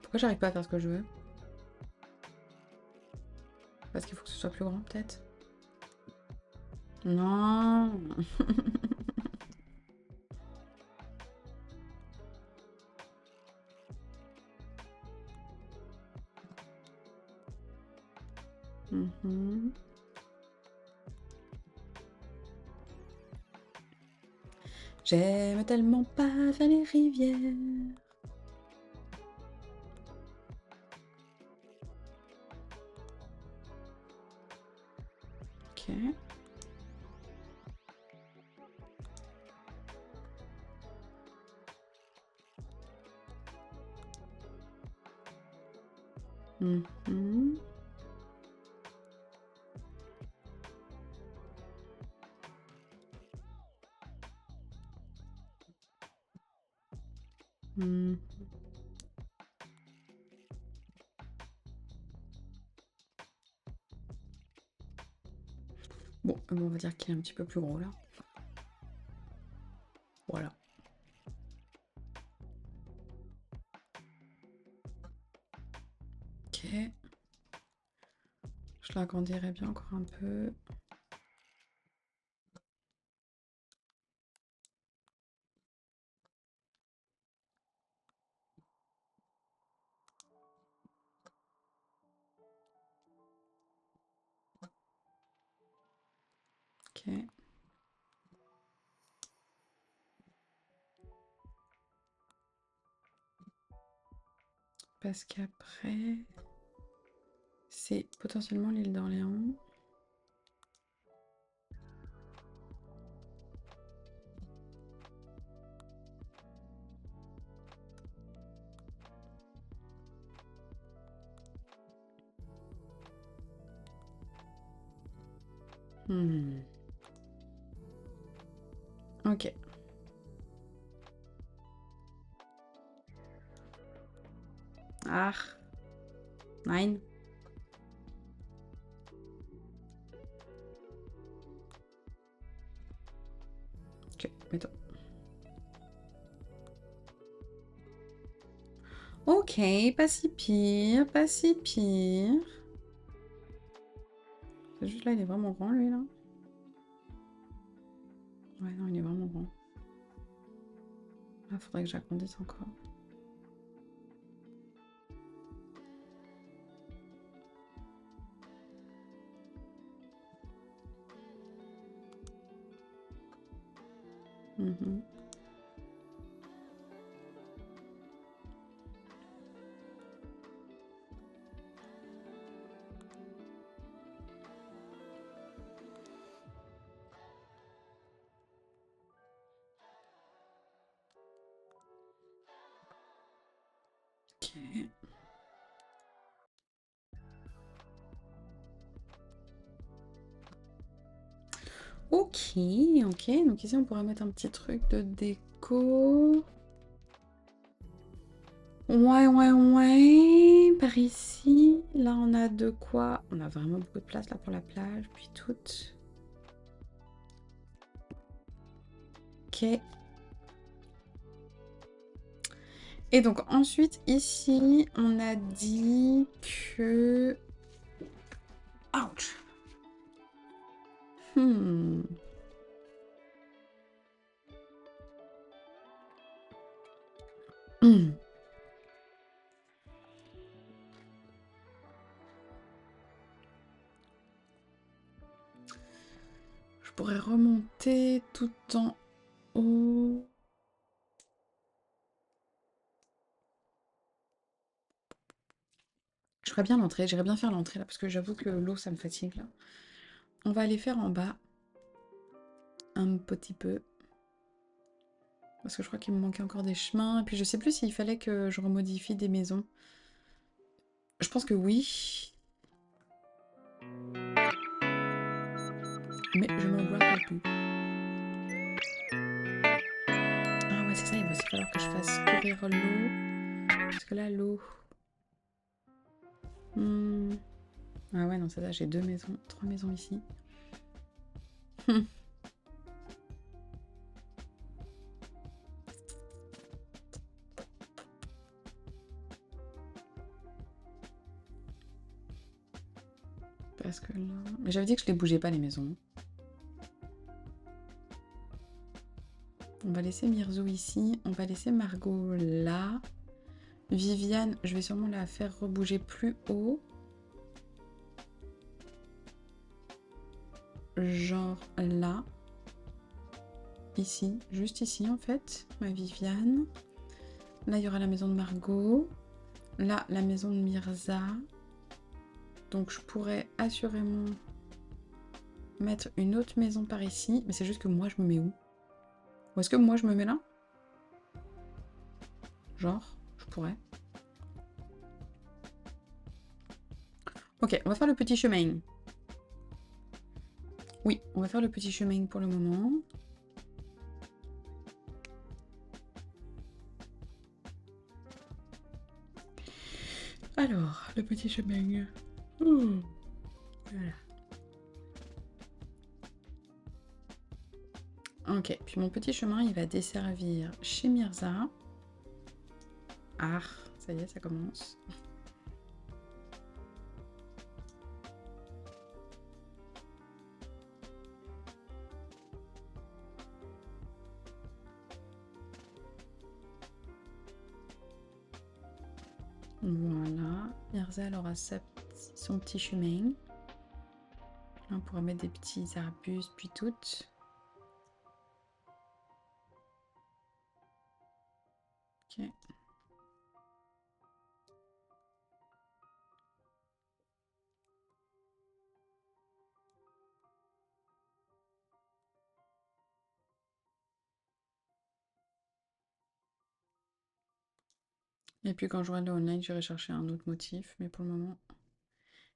Pourquoi j'arrive pas à faire ce que je veux? Parce qu'il faut que ce soit plus grand peut-être. Non. Mhm. J'aime tellement pas faire les rivières. Ok. Mhm. Mhm. Bon, on va dire qu'il est un petit peu plus gros là. Voilà. Ok. Je l'agrandirai bien encore un peu. Ok. Parce qu'après... c'est potentiellement l'île d'Orléans. Ok. Ah. Nein. Ok, mets-toi. Ok, pas si pire, pas si pire. C'est juste là, il est vraiment grand, lui, là. Ouais, non, il est vraiment grand. Ah, faudrait que j'agrandisse encore. Mhm. Ok. Ok, ok. Donc ici, on pourrait mettre un petit truc de déco. Ouais, ouais, ouais. Par ici, là, on a de quoi. On a vraiment beaucoup de place là pour la plage, puis toute. Ok. Et donc ensuite, ici, on a dit que... Ouch. Hmm. Hmm. Je pourrais remonter tout en haut. Je ferais bien l'entrée, j'irais bien faire l'entrée là, parce que j'avoue que l'eau, ça me fatigue là. On va aller faire en bas, un petit peu. Parce que je crois qu'il me manquait encore des chemins. Et puis je sais plus s'il fallait que je remodifie des maisons. Je pense que oui. Mais je me rappelle plus. Ah ouais, c'est ça, il va aussi falloir que je fasse courir l'eau. Parce que là, l'eau... Hmm. Ah ouais, non, c'est ça, j'ai 2 maisons, 3 maisons ici. Parce que là... Mais j'avais dit que je les bougeais pas, les maisons. On va laisser Mirzo ici. On va laisser Margot là. Viviane, je vais sûrement la faire rebouger plus haut. Genre là. Ici, juste ici en fait, ma Viviane. Là, il y aura la maison de Margot. Là, la maison de Mirza. Donc, je pourrais assurément mettre une autre maison par ici. Mais c'est juste que moi, je me mets où? Ou est-ce que moi, je me mets là? Genre, je pourrais. Ok, on va faire le petit chemin. Oui, on va faire le petit chemin pour le moment. Alors, le petit chemin. Oh, voilà. Ok, puis mon petit chemin, il va desservir chez Mirza. Ah, ça y est, ça commence. Voilà, Mirza, elle aura son petit chemin. Là, on pourra mettre des petits arbustes, puis toutes. Ok. Et puis quand j'aurai le online, j'irai chercher un autre motif. Mais pour le moment...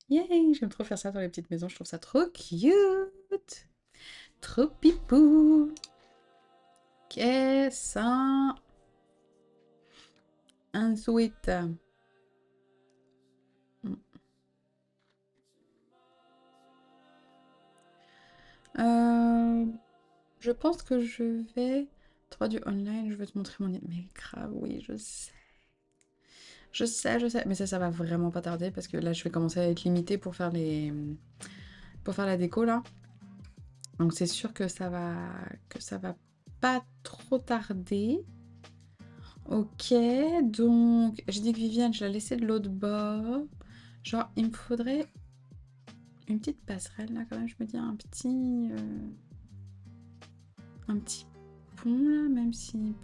Yay! J'aime trop faire ça dans les petites maisons. Je trouve ça trop cute! Trop pipou! Qu'est-ce un sweat? Euh, je pense que je vais... 3 du online, je vais te montrer mon... Mais grave, oui, je sais. Je sais. Mais ça va vraiment pas tarder parce que là, je vais commencer à être limitée pour faire les... Pour faire la déco, là. Donc c'est sûr que ça va pas trop tarder. Ok, donc j'ai dit que Viviane, je la laissais de l'autre bord. Genre, il me faudrait une petite passerelle là quand même. Je me dis un petit pont là, même si...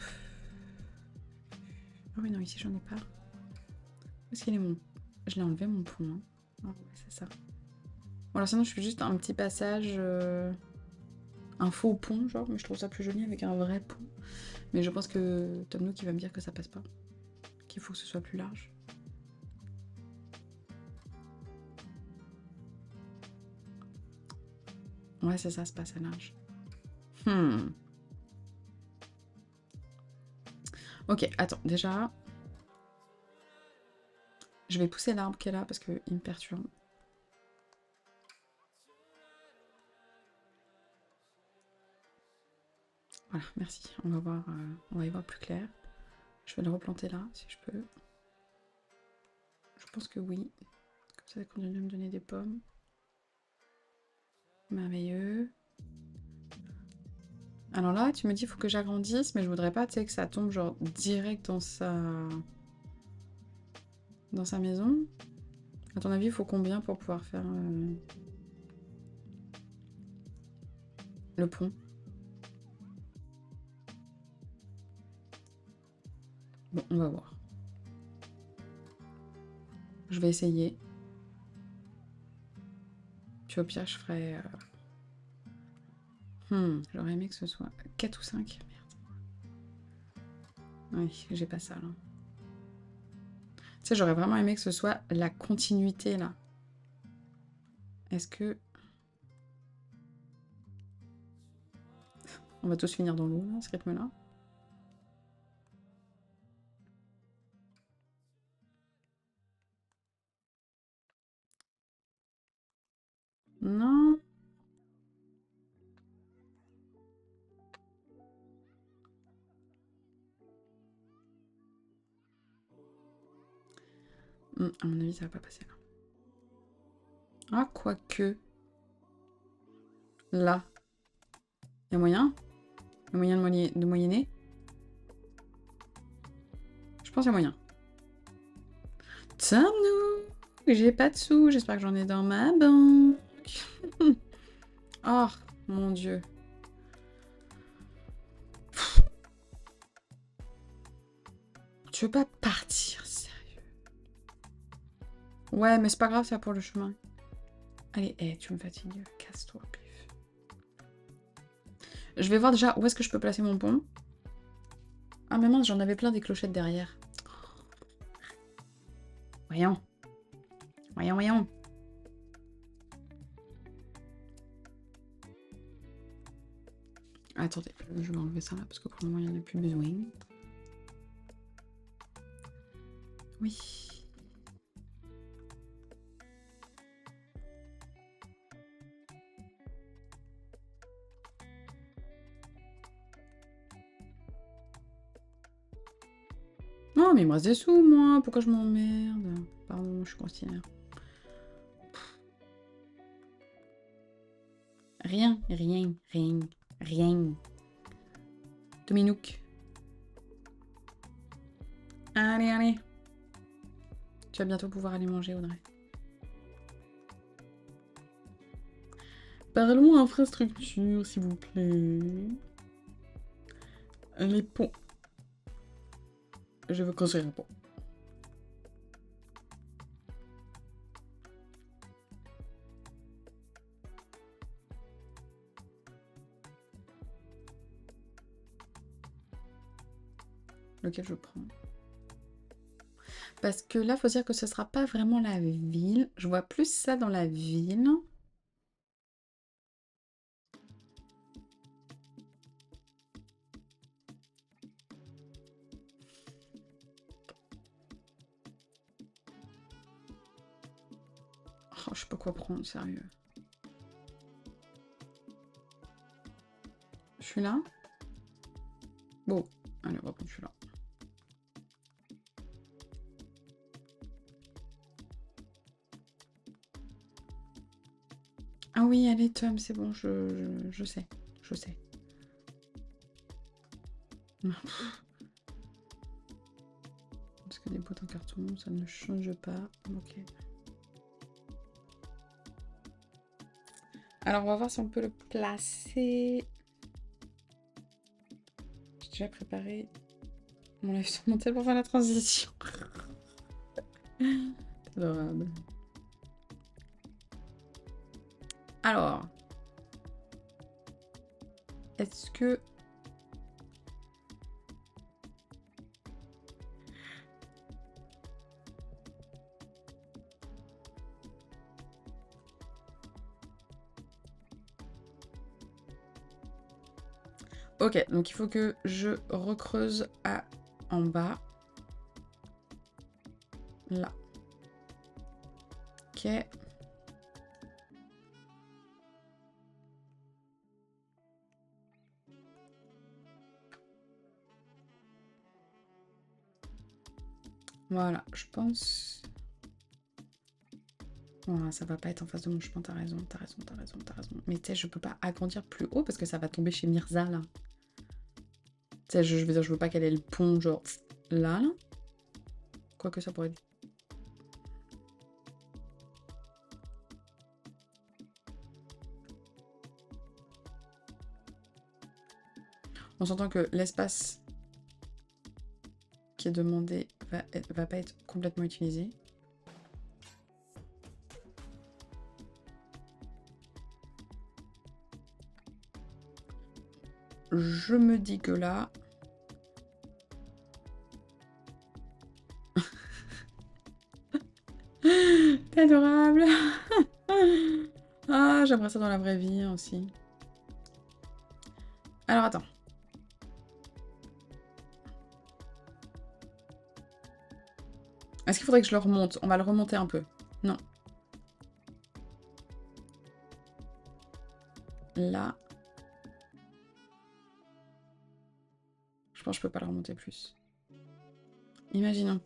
Ah oui, non, ici j'en ai pas. Où est-ce qu'il est mon... Je l'ai enlevé mon pont. Hein. Ah ouais, c'est ça. Bon, alors sinon je fais juste un petit passage... Un faux pont, genre, mais je trouve ça plus joli avec un vrai pont. Mais je pense que Tom Nook, il va me dire que ça passe pas. Qu'il faut que ce soit plus large. Ouais, c'est ça, c'est pas assez large. Ok, attends, déjà... Je vais pousser l'arbre qui est là parce qu'il me perturbe. Voilà, merci. On va y voir plus clair. Je vais le replanter là, si je peux. Je pense que oui. Comme ça, ça continue de me donner des pommes. Merveilleux. Alors là, tu me dis, il faut que j'agrandisse, mais je voudrais pas, tu sais, que ça tombe genre direct dans sa maison. À ton avis, il faut combien pour pouvoir faire le pont? Bon, on va voir. Je vais essayer. Puis au pire, je ferai... j'aurais aimé que ce soit 4 ou 5. Merde. Oui, j'ai pas ça, là. Tu sais, j'aurais vraiment aimé que ce soit la continuité, là. Est-ce que... On va tous finir dans l'eau, là, à ce rythme-là? Non. À mon avis, ça va pas passer, là. Ah, quoique... Là. Y a moyen? Y a moyen de moyenner? Je pense qu'il y a moyen. Sommes-nous? J'ai pas de sous, j'espère que j'en ai dans ma banque. Oh, mon Dieu. Tu veux pas partir, sérieux? Ouais, mais c'est pas grave, ça pour le chemin. Allez, tu me fatigues. Casse-toi, pif. Je vais voir déjà où est-ce que je peux placer mon pont. Ah, mais mince, j'en avais plein des clochettes derrière. Voyons. Voyons. Attendez, je vais enlever ça là parce que pour le moment, il n'y en a plus besoin. Oui. Non, mais il me reste des sous, moi. Pourquoi je m'emmerde? Pardon, je suis grossière. Rien. Dominouk. Allez. Tu vas bientôt pouvoir aller manger, Audrey. Parlons infrastructure, s'il vous plaît. Les ponts. Je veux construire un pont. Lequel je prends? Parce que là, faut dire que ce sera pas vraiment la ville. Je vois plus ça dans la ville. Oh, je sais pas quoi prendre, sérieux. Je suis là. Bon, allez, on va prendre celui-là. Ah oui, allez, Tom, c'est bon, je sais. Je sais. Parce que des boîtes en carton, ça ne change pas. Ok. Alors, on va voir si on peut le placer. J'ai déjà préparé mon lèvre sur mon tel pour faire la transition. Adorable. Alors, est-ce que... Ok, donc il faut que je recreuse en bas. Là. Ok. Voilà, je pense... Oh, ça va pas être en face de mon chemin, t'as raison, t'as raison, t'as raison, t'as raison. Mais tu sais, je peux pas agrandir plus haut parce que ça va tomber chez Mirza, là. Tu sais, je veux dire, je veux pas qu'elle ait le pont, genre, là. Quoique ça pourrait être... On s'entend que l'espace qui est demandé va pas être complètement utilisé. Je me dis que là... T'es adorable. Ah, j'aimerais ça dans la vraie vie aussi. Alors, attends. Est-ce qu'il faudrait que je le remonte? On va le remonter un peu. Non. Là. Je pense que je peux pas le remonter plus. Imaginons.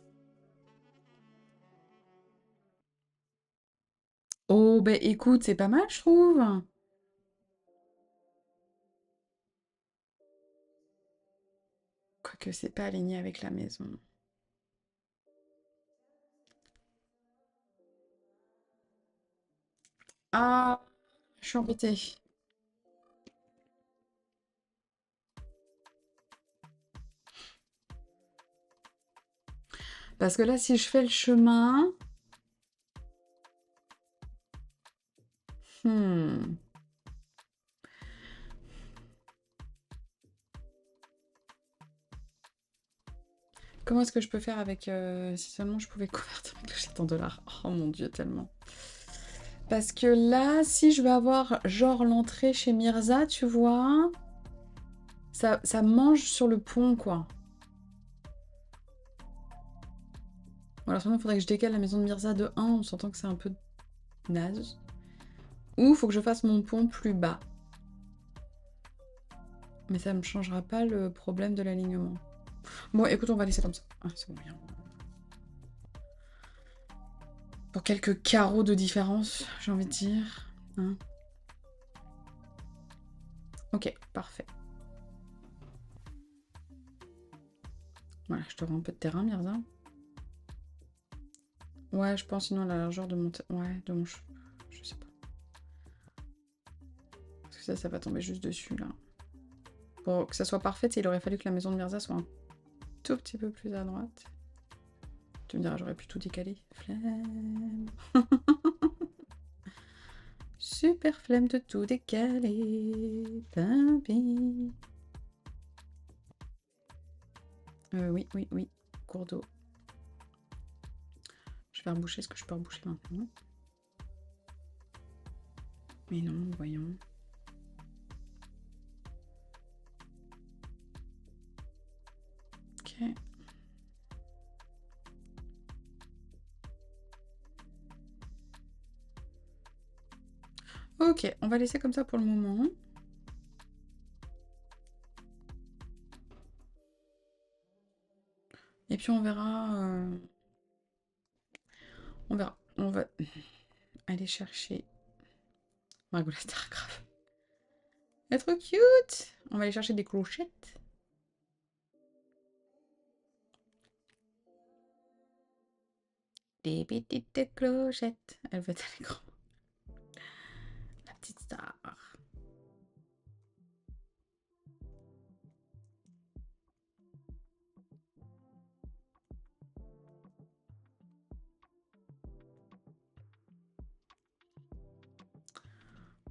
Oh, ben écoute, c'est pas mal, je trouve. Quoique c'est pas aligné avec la maison. Ah, je suis embêtée. Parce que là, si je fais le chemin... Comment est-ce que je peux faire avec... si seulement je pouvais convertir mes clochettes en dollars. Oh mon dieu, tellement. Parce que là, si je veux avoir genre l'entrée chez Mirza, tu vois, ça mange sur le pont, quoi. Voilà, sinon, il faudrait que je décale la maison de Mirza de 1, on s'entend que c'est un peu naze. Ou il faut que je fasse mon pont plus bas. Mais ça ne me changera pas le problème de l'alignement. Bon, écoute, on va laisser comme ça. Ah, c'est bon, bien. Pour quelques carreaux de différence, j'ai envie de dire. Hein. Ok, parfait. Voilà, je te rends un peu de terrain, Mirza. Ouais, je pense sinon la largeur de mon... Ouais, de mon... Je sais pas. Parce que ça va tomber juste dessus, là. Pour que ça soit parfait, il aurait fallu que la maison de Mirza soit un tout petit peu plus à droite. Tu me diras, j'aurais pu tout décaler. Flemme. Super flemme de tout décaler. Tant pis. Oui. Cours d'eau. vais reboucher ce que je peux reboucher maintenant. Mais non, voyons. Ok. Ok, on va laisser comme ça pour le moment. Et puis on verra. On verra. On va aller chercher Margot la Starcraft. Elle est trop cute! On va aller chercher des clochettes. Des petites clochettes. Elle va être à l'écran. La petite star.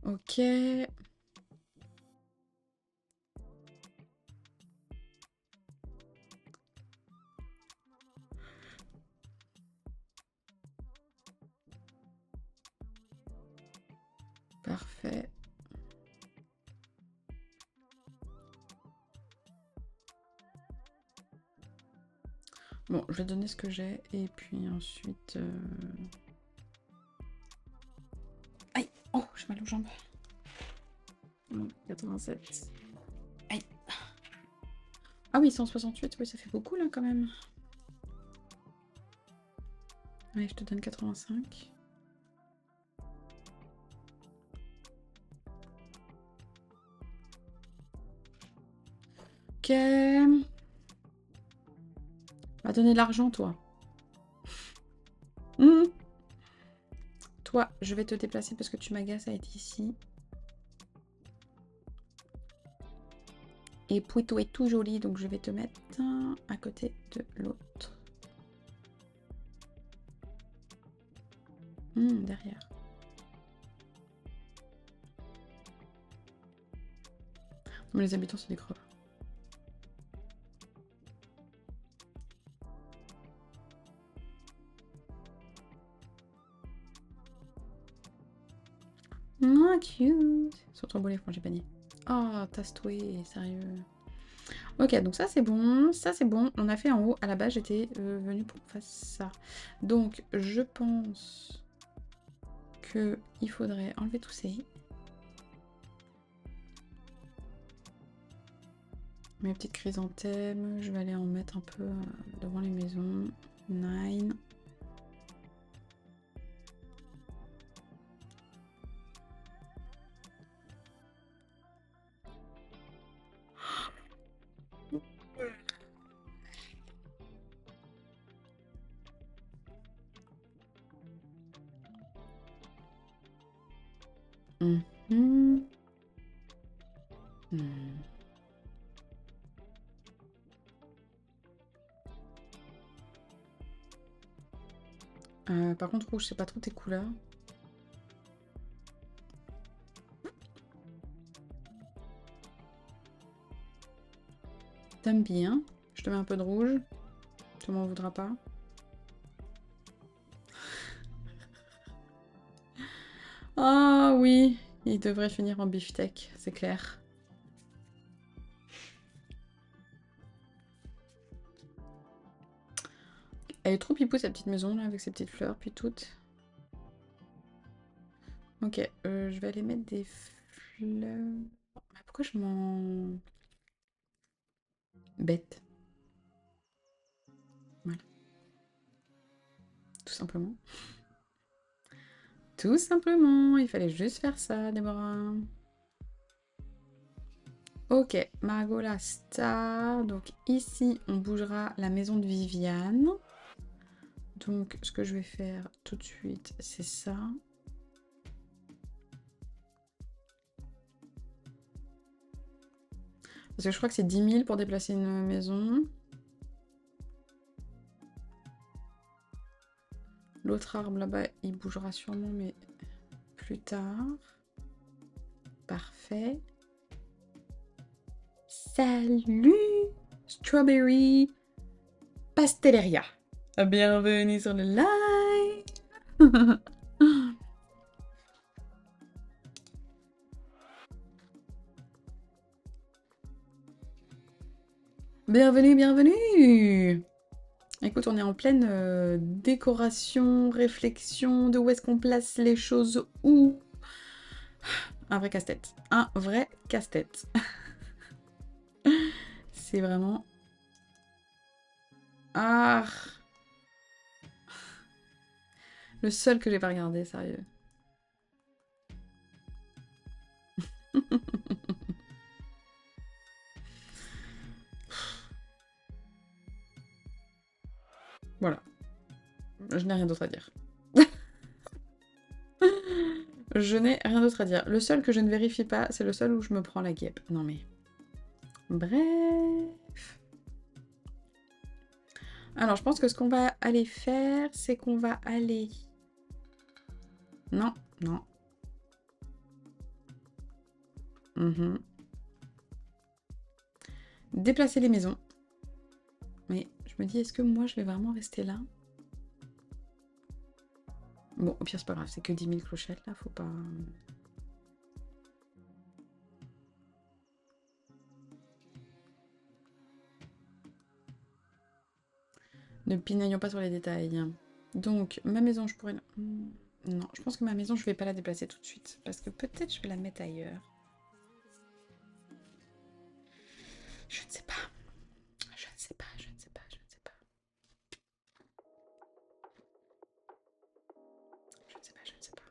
Ok. Parfait. Bon, je vais donner ce que j'ai et puis ensuite... Aïe! Oh, j'ai mal aux jambes. 87. Aïe! Ah oui, 168, oui, ça fait beaucoup là quand même. Allez, je te donne 85. Ok. Va donner de l'argent, toi. Toi, je vais te déplacer parce que tu m'agaces à être ici. Et Pouito est tout joli, donc je vais te mettre à côté de l'autre. Derrière. Mais les habitants, c'est des creves. Oh, cute. Ils sont trop beaux les frangipaniers. Oh, tastoué, sérieux. Ok, donc ça c'est bon, ça c'est bon. On a fait en haut. À la base, j'étais venue pour qu'on fasse ça. Donc, je pense que il faudrait enlever tous ces... Mes petites chrysanthèmes. Je vais aller en mettre un peu devant les maisons. 9. Par contre, rouge, c'est pas trop tes couleurs. T'aimes bien. Je te mets un peu de rouge. Tu m'en voudras pas. Ah oui, il devrait finir en beefsteak, c'est clair. Elle est trop pipou cette petite maison là avec ses petites fleurs puis toutes. Ok, je vais aller mettre des fleurs. Pourquoi je m'en bête? Voilà. Tout simplement. Tout simplement, il fallait juste faire ça, Déborah. Ok, Margot la star. Donc ici, on bougera la maison de Viviane. Donc ce que je vais faire tout de suite, c'est ça. Parce que je crois que c'est 10 000 pour déplacer une maison. L'autre arbre là-bas, il bougera sûrement, mais plus tard. Parfait. Salut Strawberry Pastelleria. Bienvenue sur le live. Bienvenue, bienvenue! Écoute, on est en pleine décoration, réflexion de où est-ce qu'on place les choses où. Un vrai casse-tête. Un vrai casse-tête. C'est vraiment... Ah! Le seul que j'ai pas regardé, sérieux. Voilà. Je n'ai rien d'autre à dire. Je n'ai rien d'autre à dire. Le seul que je ne vérifie pas, c'est le seul où je me prends la guêpe. Non mais... Bref. Alors, je pense que ce qu'on va aller faire, c'est qu'on va aller... Non, non. Mhm. Déplacer les maisons. Mais je me dis, est-ce que moi, je vais vraiment rester là? Bon, au pire, c'est pas grave, c'est que 10 000 clochettes, là, faut pas... Ne pinaillons pas sur les détails. Donc, ma maison, je pourrais... Non, je pense que ma maison, je vais pas la déplacer tout de suite. Parce que peut-être je vais la mettre ailleurs. Je ne sais pas. Je ne sais pas, je ne sais pas, je ne sais pas. Je ne sais pas, je ne sais pas.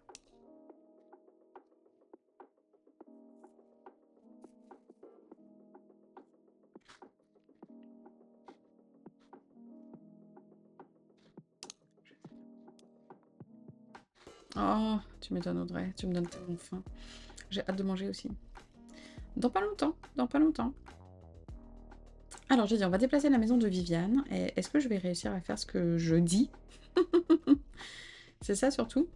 Oh, tu m'étonnes Audrey, tu me donnes tellement faim. J'ai hâte de manger aussi. Dans pas longtemps, dans pas longtemps. Alors j'ai dit, on va déplacer la maison de Viviane. Et est-ce que je vais réussir à faire ce que je dis? C'est ça surtout.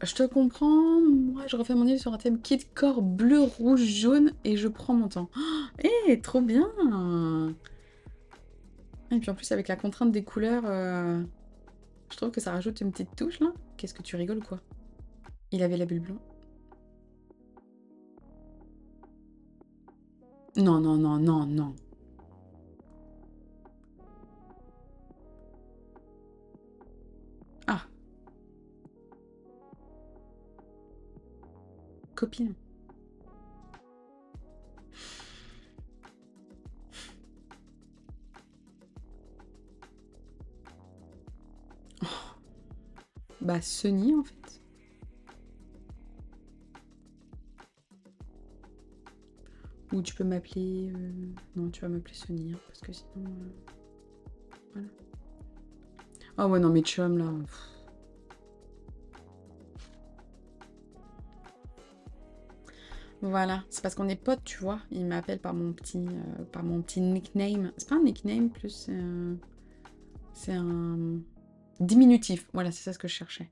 Je te comprends, moi je refais mon île sur un thème kit corps bleu, rouge, jaune et je prends mon temps. Eh, trop bien! Et puis en plus avec la contrainte des couleurs, je trouve que ça rajoute une petite touche là. Qu'est-ce que tu rigoles ou quoi? Il avait la bulle blonde. Non, non, non, non, non. Ah, copine. Bah, Sunny en fait. Ou tu peux m'appeler... Non, tu vas m'appeler Sunny, hein, parce que sinon... Voilà. Ah ouais, non, mais chum, là... Voilà, c'est parce qu'on est potes, tu vois. Il m'appelle par mon petit nickname. C'est pas un nickname, plus... c'est un... Diminutif. Voilà, c'est ça ce que je cherchais.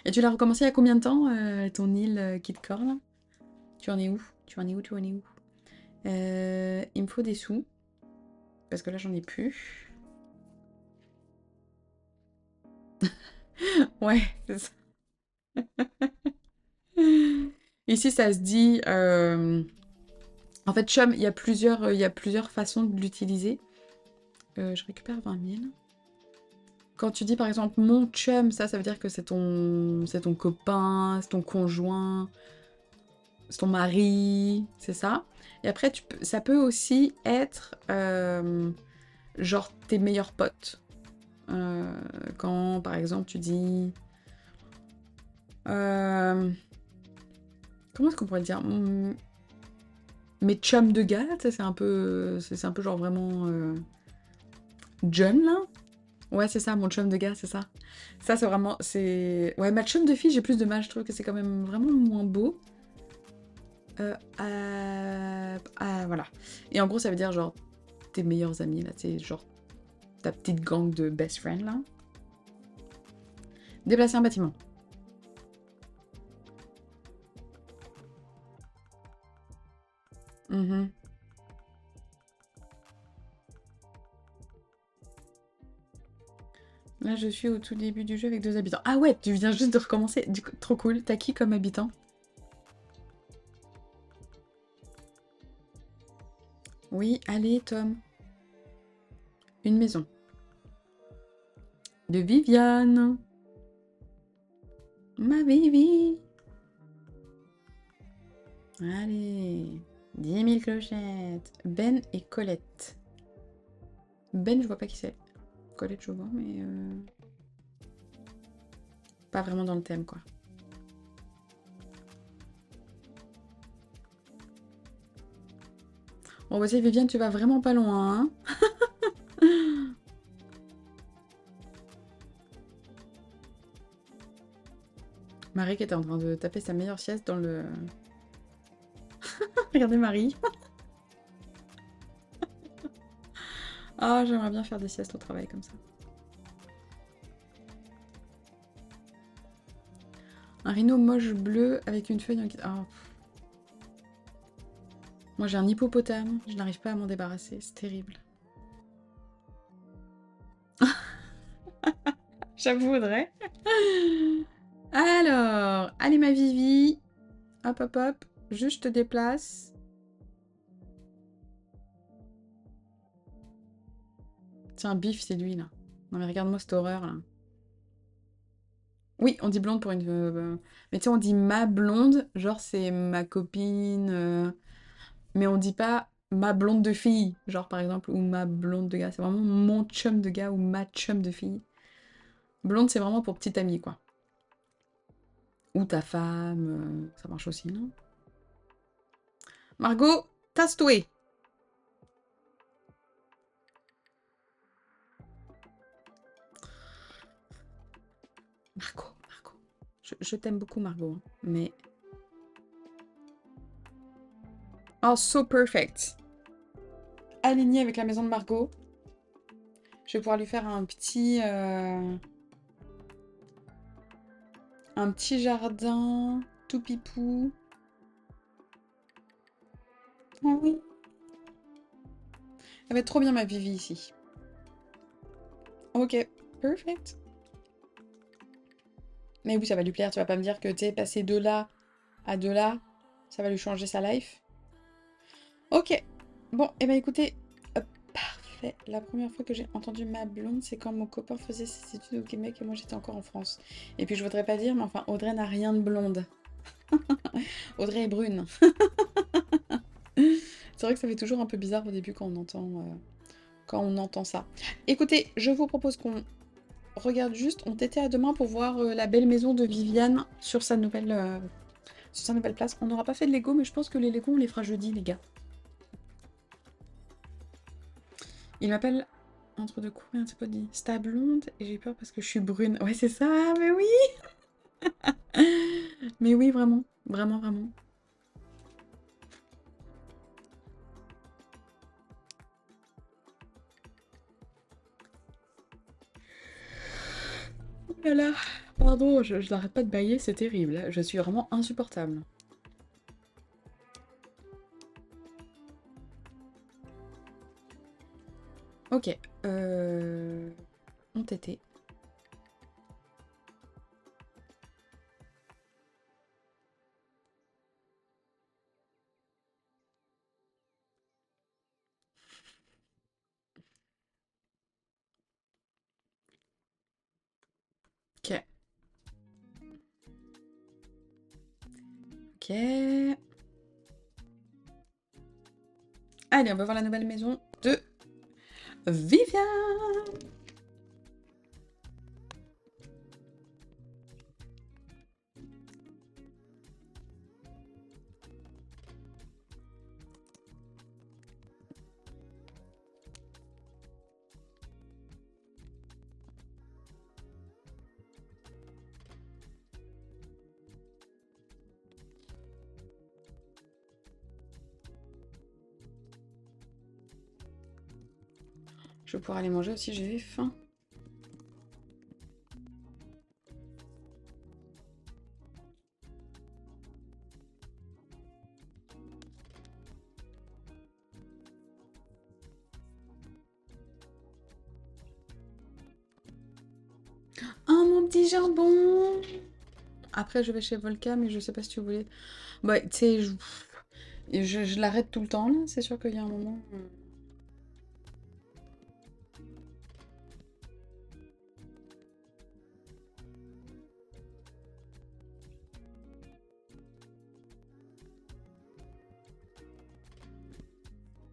Et tu l'as recommencé il y a combien de temps, ton île Kid Core, là? Tu en es où? Tu en es où? Tu en es où? Il me faut des sous. Parce que là, j'en ai plus. Ouais, c'est ça. Ici, ça se dit... En fait, chum, il y a plusieurs façons de l'utiliser. Je récupère 20 000. Quand tu dis, par exemple, mon chum, ça veut dire que c'est ton copain, c'est ton conjoint, c'est ton mari, c'est ça. Et après, ça peut aussi être, genre, tes meilleurs potes. Quand, par exemple, tu dis... comment est-ce qu'on pourrait dire? Mes chums de gars, tu sais, c'est un peu genre vraiment John là. Ouais, c'est ça, mon chum de gars, c'est ça. Ça, c'est vraiment, c'est... Ouais, ma chum de fille, j'ai plus de mal, je trouve que c'est quand même vraiment moins beau. Voilà. Et en gros, ça veut dire genre tes meilleurs amis là, c'est genre ta petite gang de best friends là. Déplacer un bâtiment. Mhm. Là, je suis au tout début du jeu avec 2 habitants. Ah ouais, tu viens juste de recommencer. Du coup, trop cool. T'as qui comme habitant? Oui, allez, Tom. Une maison. De Viviane. Ma Vivi. Allez. 10 000 clochettes. Ben et Colette. Ben, je vois pas qui c'est. Colette, je vois, mais... pas vraiment dans le thème, quoi. Bon, vas-y, Viviane, tu vas vraiment pas loin, hein. Marie qui était en train de taper sa meilleure sieste dans le... Regardez Marie. Ah, j'aimerais bien faire des siestes au travail comme ça. Un rhino moche bleu avec une feuille en... Oh. Moi j'ai un hippopotame, je n'arrive pas à m'en débarrasser, c'est terrible. J'avoue Audrey. Alors, allez ma Vivi. Hop hop hop, juste je te déplace. Tiens, Biff c'est lui là. Non mais regarde-moi cette horreur là. Oui, on dit blonde pour une... mais tu sais, on dit ma blonde, genre c'est ma copine... mais on dit pas ma blonde de fille, genre par exemple, ou ma blonde de gars. C'est vraiment mon chum de gars ou ma chum de fille. Blonde, c'est vraiment pour petite amie, quoi. Ou ta femme, ça marche aussi, non? Margot, tasse-toi! Margot, Margot. Je t'aime beaucoup, Margot, hein, mais... Oh, so perfect! Alignée avec la maison de Margot. Je vais pouvoir lui faire un petit jardin tout pipou. Oh oui. Elle va être trop bien ma Vivi ici. Ok, perfect. Mais oui, ça va lui plaire. Tu vas pas me dire que tu es passé de là à de là. Ça va lui changer sa life. Ok. Bon, et ben écoutez, parfait. La première fois que j'ai entendu ma blonde, c'est quand mon copain faisait ses études au Québec et moi j'étais encore en France. Et puis je voudrais pas dire, mais enfin, Audrey n'a rien de blonde. Audrey est brune. C'est vrai que ça fait toujours un peu bizarre au début quand on entend ça. Écoutez, je vous propose qu'on regarde juste, on t'était à demain pour voir la belle maison de Viviane sur sa nouvelle place. On n'aura pas fait de Lego, mais je pense que les Lego, on les fera jeudi, les gars. Il m'appelle entre deux coups, rien c'est pas dit. C'est ta blonde et j'ai peur parce que je suis brune. Ouais, c'est ça, mais oui. Mais oui, vraiment, vraiment, vraiment. Oh là là, pardon, je n'arrête pas de bailler, c'est terrible. Je suis vraiment insupportable. Ok, on t'était. Ok. Ok. Allez, on va voir la nouvelle maison de Viviane. Je vais pouvoir aller manger aussi, j'ai faim. petit jambon. Après, je vais chez Volca, mais je sais pas si tu voulais... Bah, tu sais, je l'arrête tout le temps, là. C'est sûr qu'il y a un moment...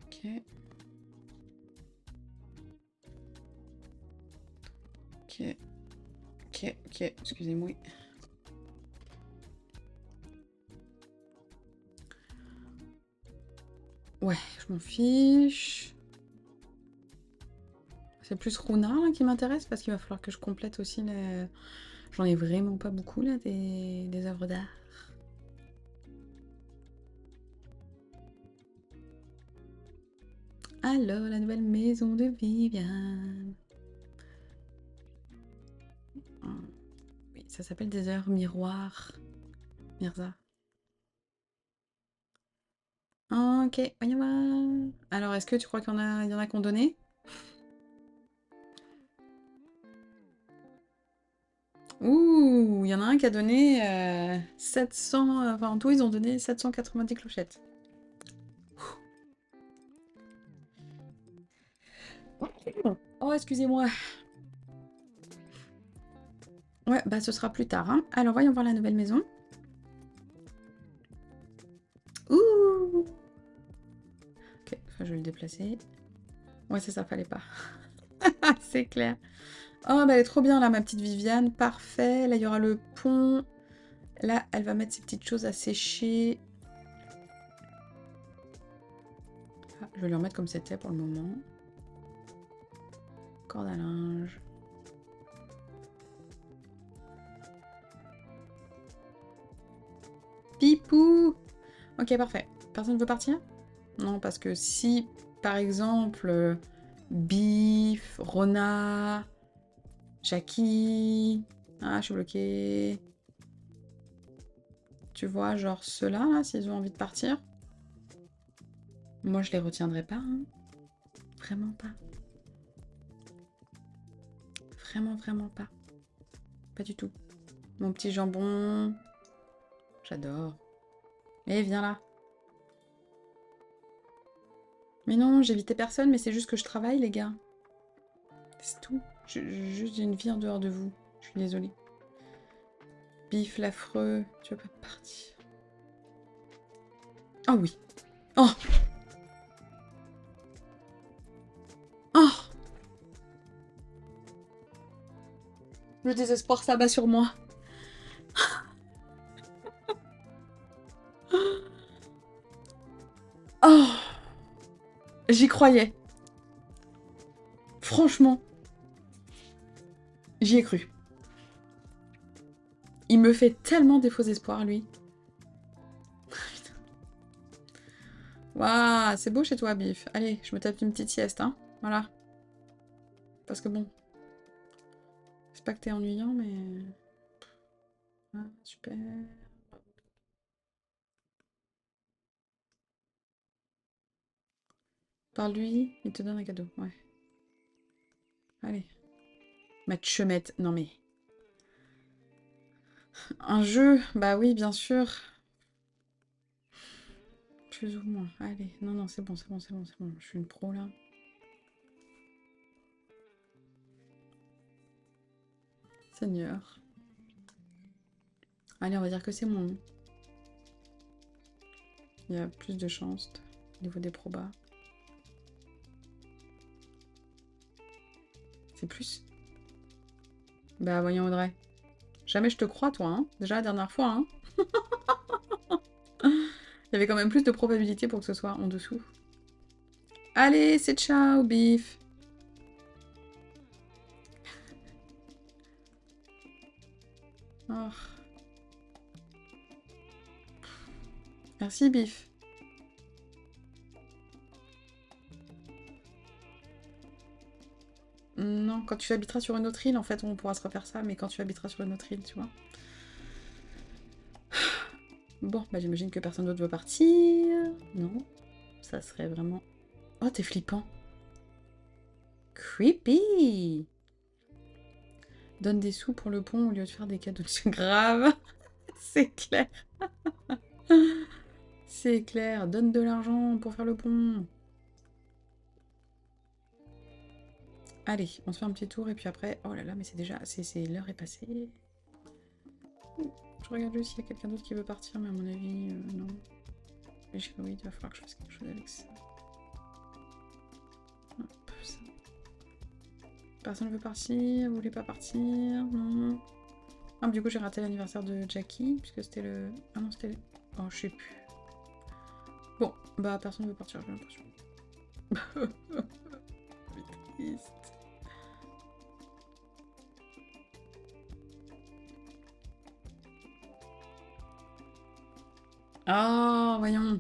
Ok. Ok. Ok, ok. Excusez-moi. Ouais, je m'en fiche. C'est plus Runa là, qui m'intéresse parce qu'il va falloir que je complète aussi les... J'en ai vraiment pas beaucoup là, des œuvres d'art. Alors, la nouvelle maison de Viviane. Ah, oui, ça s'appelle des heures miroirs. Mirza. Ok, voyons voir. Alors, est-ce que tu crois il y en a qui ont donné? Ouh, il y en a un qui a donné 700... Enfin, en tout, ils ont donné 790 clochettes. Oh, excusez-moi. Ouais, bah ce sera plus tard, hein. Alors, voyons voir la nouvelle maison. Ouh! Ok, enfin, je vais le déplacer. Ouais, c'est ça, fallait pas. C'est clair. Oh, bah elle est trop bien, là, ma petite Viviane. Parfait. Là, il y aura le pont. Là, elle va mettre ses petites choses à sécher. Ah, je vais lui remettre comme c'était pour le moment. Corde à linge. Pipou! Ok, parfait. Personne ne veut partir? Non, parce que si, par exemple, Biff, Rona, Jackie... Ah, je suis bloquée. Tu vois, genre ceux-là, là, s'ils ont envie de partir. Moi, je les retiendrai pas, hein. Vraiment pas. Vraiment, vraiment pas. Pas du tout. Mon petit jambon. J'adore. Eh, viens là. Mais non, j'évitais personne, mais c'est juste que je travaille, les gars. C'est tout. Juste, j'ai une vie en dehors de vous. Je suis désolée. Bif, l'affreux. Tu veux pas partir? Oh oui. Oh! Oh! Le désespoir s'abat sur moi. Oh! J'y croyais. Franchement, j'y ai cru. Il me fait tellement des faux espoirs, lui. Waouh, c'est beau chez toi, Bif. Allez, je me tape une petite sieste, hein. Voilà. Parce que bon, c'est pas que t'es ennuyant, mais... Ah, super. Par lui, il te donne un cadeau, ouais. Allez. Mettre chemette, non mais... Un jeu, bah oui, bien sûr. Plus ou moins, allez. Non, non, c'est bon, c'est bon, c'est bon, c'est bon. Je suis une pro, là. Seigneur. Allez, on va dire que c'est mon. Il y a plus de chance au niveau des probas. C'est plus? Bah voyons Audrey. Jamais je te crois toi, hein. Déjà la dernière fois, hein. Il y avait quand même plus de probabilité pour que ce soit en dessous. Allez, c'est ciao, Bif. Oh. Merci, Bif. Non, quand tu habiteras sur une autre île, en fait, on pourra se refaire ça, mais quand tu habiteras sur une autre île, tu vois. Bon, bah j'imagine que personne d'autre veut partir. Non, ça serait vraiment... Oh, t'es flippant. Creepy. Donne des sous pour le pont au lieu de faire des cadeaux de grave. C'est clair. C'est clair. Donne de l'argent pour faire le pont. Allez, on se fait un petit tour et puis après... Oh là là, mais c'est déjà... L'heure est passée. Je regarde juste s'il y a quelqu'un d'autre qui veut partir, mais à mon avis, non. Mais oui, il va falloir que je fasse quelque chose avec ça. Hop, ça. Personne ne veut partir, vous voulez pas partir? Non. Ah, du coup, j'ai raté l'anniversaire de Jackie, puisque c'était le... Ah non, c'était... Oh, je sais plus. Bon, bah, personne ne veut partir, j'ai l'impression. Triste. Oh, voyons.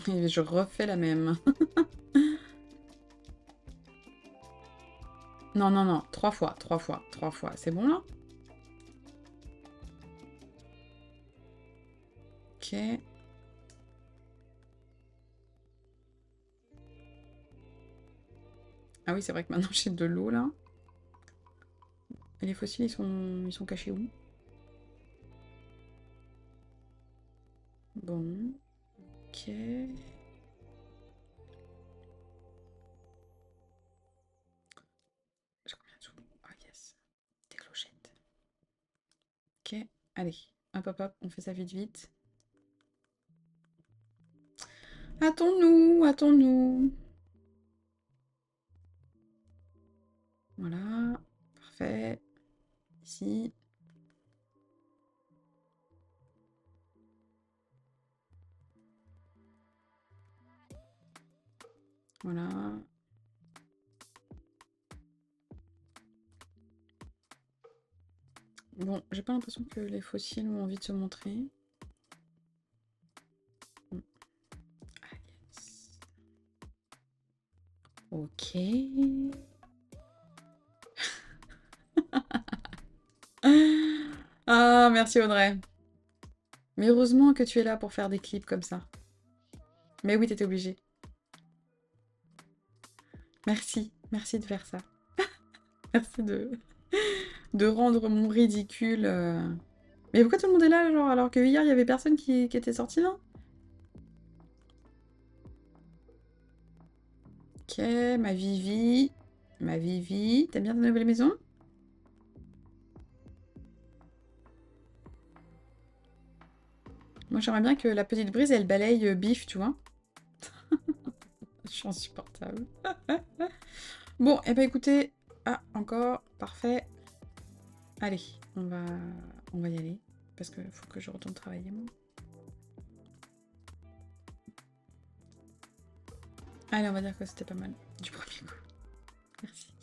Et je refais la même. Non, non, non. 3 fois, 3 fois, 3 fois. C'est bon, là? Ok. Ah oui, c'est vrai que maintenant j'ai de l'eau, là. Et les fossiles, ils sont cachés où? Bon. Ok. J'ai combien de sous? Ah, yes. Des clochettes. Ok. Allez. Hop, hop, hop. On fait ça vite, vite. Hâtons-nous, hâtons-nous. Voilà. Parfait. Ici. Voilà. Bon, j'ai pas l'impression que les fossiles ont envie de se montrer. Ah, yes. Ok. Ah, merci Audrey. Mais heureusement que tu es là pour faire des clips comme ça. Mais oui, t'étais obligée. Merci, merci de faire ça. Merci de rendre mon ridicule. Mais pourquoi tout le monde est là, genre, alors que hier, il y avait personne qui était sorti là? Ok, ma Vivi. Ma Vivi. T'aimes bien ta nouvelle maison? Moi, j'aimerais bien que la petite brise, elle balaye Bif, tu vois. Je suis insupportable. Bon, et bah écoutez... Ah, encore. Parfait. Allez, on va y aller. Parce qu'il faut que je retourne travailler, moi. Allez, on va dire que c'était pas mal. Du premier coup. Merci.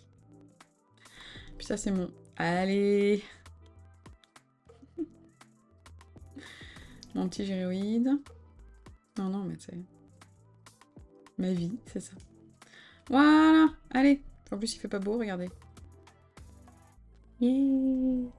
Puis ça, c'est mon... Allez. Mon petit gyroïde. Non, non, mais c'est... Ma vie, c'est ça. Voilà. Allez. En plus, il fait pas beau, regardez. Yeah.